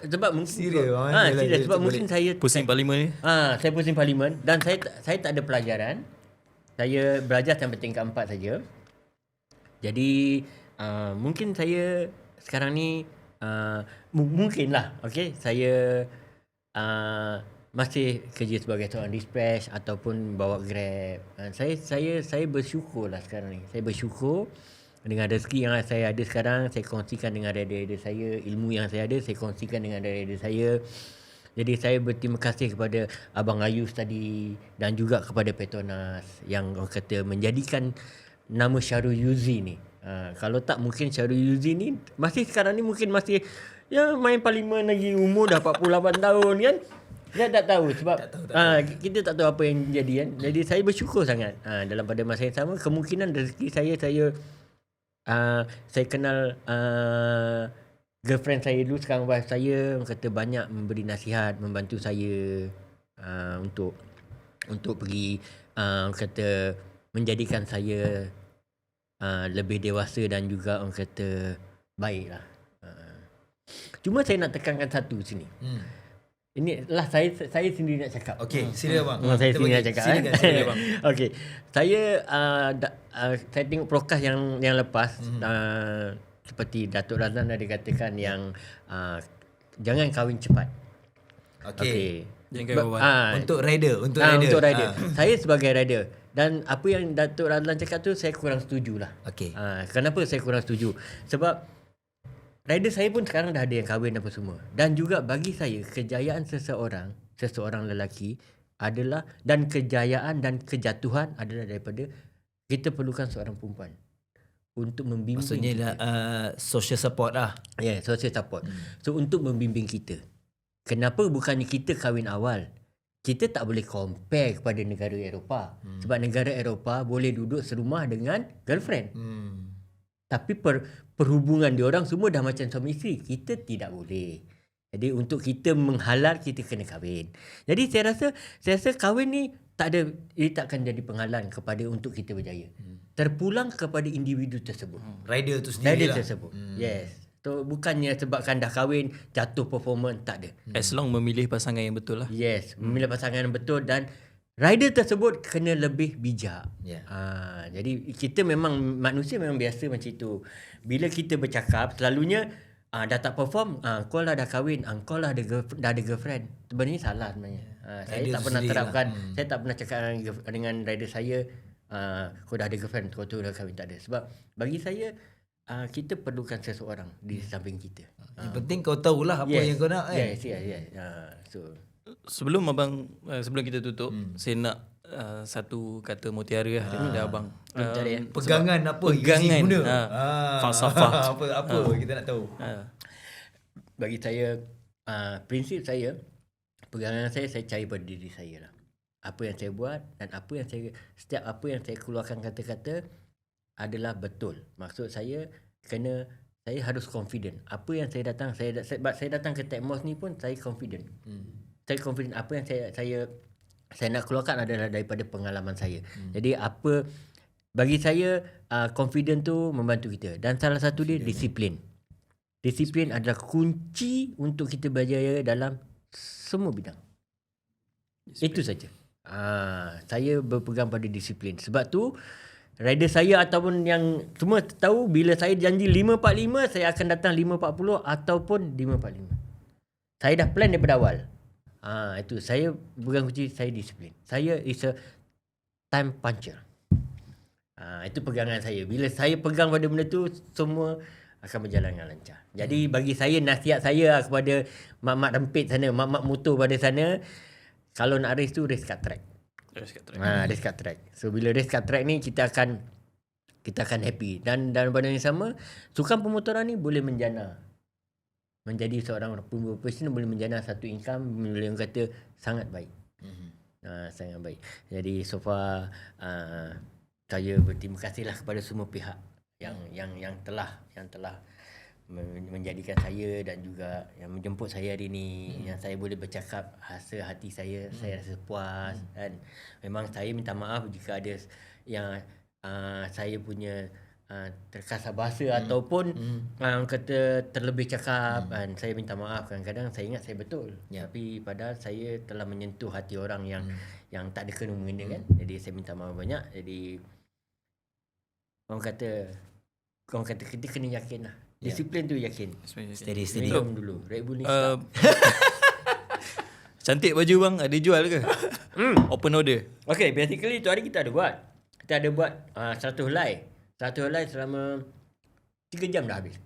Speaker 1: sebab mungkin
Speaker 2: Serius,
Speaker 1: serius sebab mungkin saya
Speaker 3: Pusing parlimen ni.
Speaker 1: saya pusing parlimen dan saya tak ada pelajaran. Saya belajar sampai tingkat 4 saja. Jadi mungkin saya sekarang ni mungkinlah, okey, saya masih kerja sebagai seorang dispatch ataupun bawa Grab. Saya bersyukurlah sekarang ni. Saya bersyukur dengan rezeki yang saya ada sekarang. Saya kongsikan dengan rider-rider saya. Ilmu yang saya ada, saya kongsikan dengan rider-rider saya. Jadi saya berterima kasih kepada Abang Ayus tadi dan juga kepada Petronas yang orang kata menjadikan nama Syarul Yuzi ni. Kalau tak mungkin Syarul Yuzi ni masih sekarang ni mungkin masih main parlimen lagi, umur dah 48 tahun kan. Saya tak tahu sebab kita tak tahu apa yang jadi kan. Jadi saya bersyukur sangat. Dalam pada masa yang sama kemungkinan rezeki saya kenal girlfriend saya dulu, sekarang wife saya, orang kata banyak memberi nasihat, membantu saya untuk pergi orang kata menjadikan saya lebih dewasa dan juga orang kata baiklah. Cuma saya nak tekankan satu sini. Ini lah saya sendiri nak cakap.
Speaker 2: Okey, sila abang.
Speaker 1: Saya sendiri nak cakap.
Speaker 2: Sila abang.
Speaker 1: Okey. Saya saya tengok prokast yang lepas seperti Datuk Razlan ada katakan yang jangan kahwin cepat.
Speaker 2: Okey.
Speaker 3: Jangan kahwin awal.
Speaker 2: Untuk rider, untuk
Speaker 1: rider. Saya sebagai rider dan apa yang Datuk Razlan cakap tu saya kurang setujulah.
Speaker 2: Okey.
Speaker 1: Kenapa saya kurang setuju? Sebab rider saya pun sekarang dah ada yang kahwin apa semua. Dan juga bagi saya kejayaan seseorang lelaki adalah, dan kejayaan dan kejatuhan adalah daripada kita perlukan seorang perempuan untuk membimbing.
Speaker 2: Maksudnya social support lah.
Speaker 1: Ya, social support. So untuk membimbing kita. Kenapa bukannya kita kahwin awal? Kita tak boleh compare kepada negara Eropah. Sebab negara Eropah boleh duduk serumah dengan girlfriend. Tapi perhubungan diorang semua dah macam suami isteri. Kita tidak boleh. Jadi untuk kita menghalal, kita kena kahwin. Jadi saya rasa kahwin ni dia takkan jadi penghalang kepada untuk kita berjaya. Terpulang kepada individu tersebut.
Speaker 2: Rider tu sendiri lah.
Speaker 1: Tersebut. Yes. So bukannya sebabkan dah kahwin jatuh performance, tak ada.
Speaker 3: As long memilih pasangan yang betul lah.
Speaker 1: Yes, memilih pasangan yang betul dan rider tersebut kena lebih bijak.
Speaker 2: Yeah.
Speaker 1: Jadi kita memang manusia memang biasa macam itu. Bila kita bercakap selalunya dah tak perform, kau lah dah kahwin, kau lah dah ada girlfriend. Sebenarnya salah sebenarnya. Saya tak pernah terapkan, saya tak pernah cakap dengan rider saya kau dah ada girlfriend, kau tu dah kahwin, tak ada. Sebab bagi saya kita perlukan seseorang di samping kita.
Speaker 2: Yang penting kau tahulah apa yang kau nak kan.
Speaker 1: Yes. So
Speaker 3: Sebelum kita tutup, saya nak satu kata mutiara lah daripada abang.
Speaker 2: Pegangan apa
Speaker 3: pegangan,
Speaker 2: isi guna.
Speaker 3: falsafah.
Speaker 2: apa kita nak tahu.
Speaker 1: Bagi saya prinsip saya, pegangan saya cari pada diri saya lah. Apa yang saya buat dan setiap apa yang saya keluarkan kata-kata adalah betul. Maksud saya saya harus confident. Apa yang saya datang ke Techmos ni pun saya confident. Saya confident apa yang saya nak keluarkan adalah daripada pengalaman saya. Jadi bagi saya confident tu membantu kita. Dan salah satu dia disiplin. Disiplin adalah kunci untuk kita berjaya dalam semua bidang. Itu saja. Saya berpegang pada disiplin. Sebab tu rider saya ataupun yang semua tahu bila saya janji 5.45 saya akan datang 5.40 ataupun 5.45. Saya dah plan daripada awal. Itu saya pegang kunci, saya disiplin. Saya is a time puncher. Itu pegangan saya. Bila saya pegang pada benda tu, semua akan berjalan dengan lancar. Jadi bagi saya, nasihat saya kepada mak-mak rempit sana, mak-mak motor pada sana, kalau nak race tu race kat track. Race kat track. So bila race kat track ni kita akan happy. Dan pada yang sama, sukan pemotoran ni boleh menjana. Menjadi seorang profesional boleh menjana satu income, boleh kata sangat baik. Sangat baik. Jadi so far saya berterima kasihlah kepada semua pihak yang telah menjadikan saya dan juga yang menjemput saya hari ni, yang saya boleh bercakap rasa hati saya rasa puas. Dan memang saya minta maaf jika ada yang saya punya terkasar bahasa ataupun kata terlebih cakap, dan saya minta maaf. Kadang-kadang saya ingat saya betul, tapi padahal saya telah menyentuh hati orang yang tak ada kena mengena kan. Jadi saya minta maaf banyak. Jadi orang kata kita kena yakin lah. Disiplin tu yakin.
Speaker 2: Steady.
Speaker 1: Minum dulu Red Bull ni
Speaker 3: Cantik baju bang, ada jual ke? Open order.
Speaker 1: Okay, basically tu hari kita ada buat 100 helai. 100 helai selama 3 jam dah habis.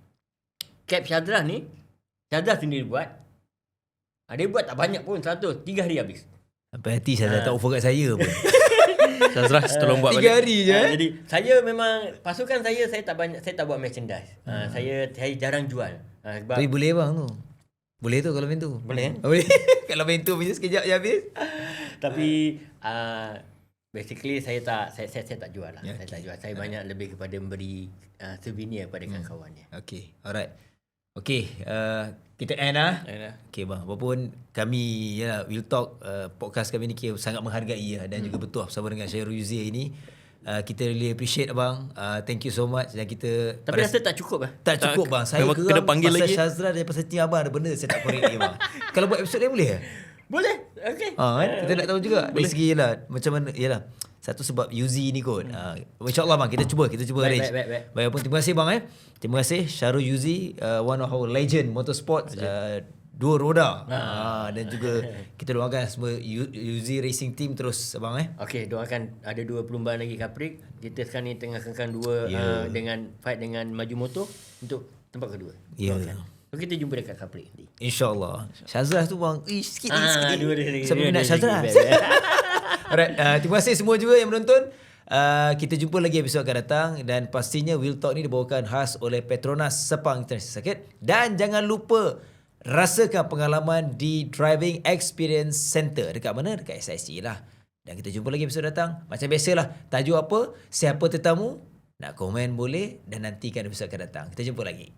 Speaker 1: Cap Syazrah ni, Syazrah sendiri buat. Dia buat tak banyak pun, 100, 3 hari habis.
Speaker 2: Sampai hati saya tak offer kat saya pun.
Speaker 3: Syazrah tolong buat
Speaker 2: 3
Speaker 3: balik.
Speaker 2: hari je.
Speaker 1: Jadi saya memang pasukan saya tak buat merchandise. Saya jarang jual. Sebab
Speaker 2: Tapi boleh bang tu. Boleh tu kalau main tu.
Speaker 1: Boleh,
Speaker 2: Boleh. Kalau main tu punya sekejap je habis.
Speaker 1: tapi basically saya tak jual lah. Saya tak jual. Saya banyak lebih kepada memberi souvenir kepada kawan-kawannya.
Speaker 2: Okay, alright. Okay, kita end lah. Okay bang, walaupun kami Will Talk podcast kami ni sangat menghargai dan juga betul bersama dengan Syahrul Yuzi ini. Kita really appreciate abang. Thank you so much. Dan kita
Speaker 1: Tapi rasa tak cukup lah.
Speaker 2: tak cukup bang. Saya
Speaker 3: memang
Speaker 2: geram
Speaker 3: kena panggil
Speaker 2: pasal
Speaker 3: lagi.
Speaker 2: Syazrah daripada setting abang ada benda saya tak korek lagi bang. Kalau buat episod lain boleh ke?
Speaker 1: Boleh. Okay.
Speaker 2: Kan? Kita nak tahu juga dari segi macam mana satu sebab Yuzi ni kot. InsyaAllah bang kita cuba arrange.
Speaker 1: Baik.
Speaker 2: Baik. Terima kasih bang Terima kasih Syahrul Yuzi, one of our legend motorsport, dua roda. Dan juga kita doakan semua Yuzi Racing Team terus abang
Speaker 1: Okay, doakan ada 2 perlumbaan lagi Kaprik. Kita sekarang ni tengah kengkan 2 dengan fight dengan Maju Motor untuk tempat kedua. Doakan. So kita jumpa dekat Kaprik nanti.
Speaker 2: InsyaAllah. Syazrah tu bang sikit lagi.
Speaker 1: Dua lagi.
Speaker 2: Sampai minat Syazrah. Alright, terima kasih semua juga yang menonton. Kita jumpa lagi episod akan datang. Dan pastinya Will Talk ni dibawakan khas oleh Petronas Sepang International Circuit. Dan jangan lupa rasakan pengalaman di Driving Experience Center. Dekat mana? Dekat SIC lah. Dan kita jumpa lagi episod datang. Macam biasalah, tajuk apa, siapa tetamu, nak komen boleh. Dan nantikan episod akan datang. Kita jumpa lagi.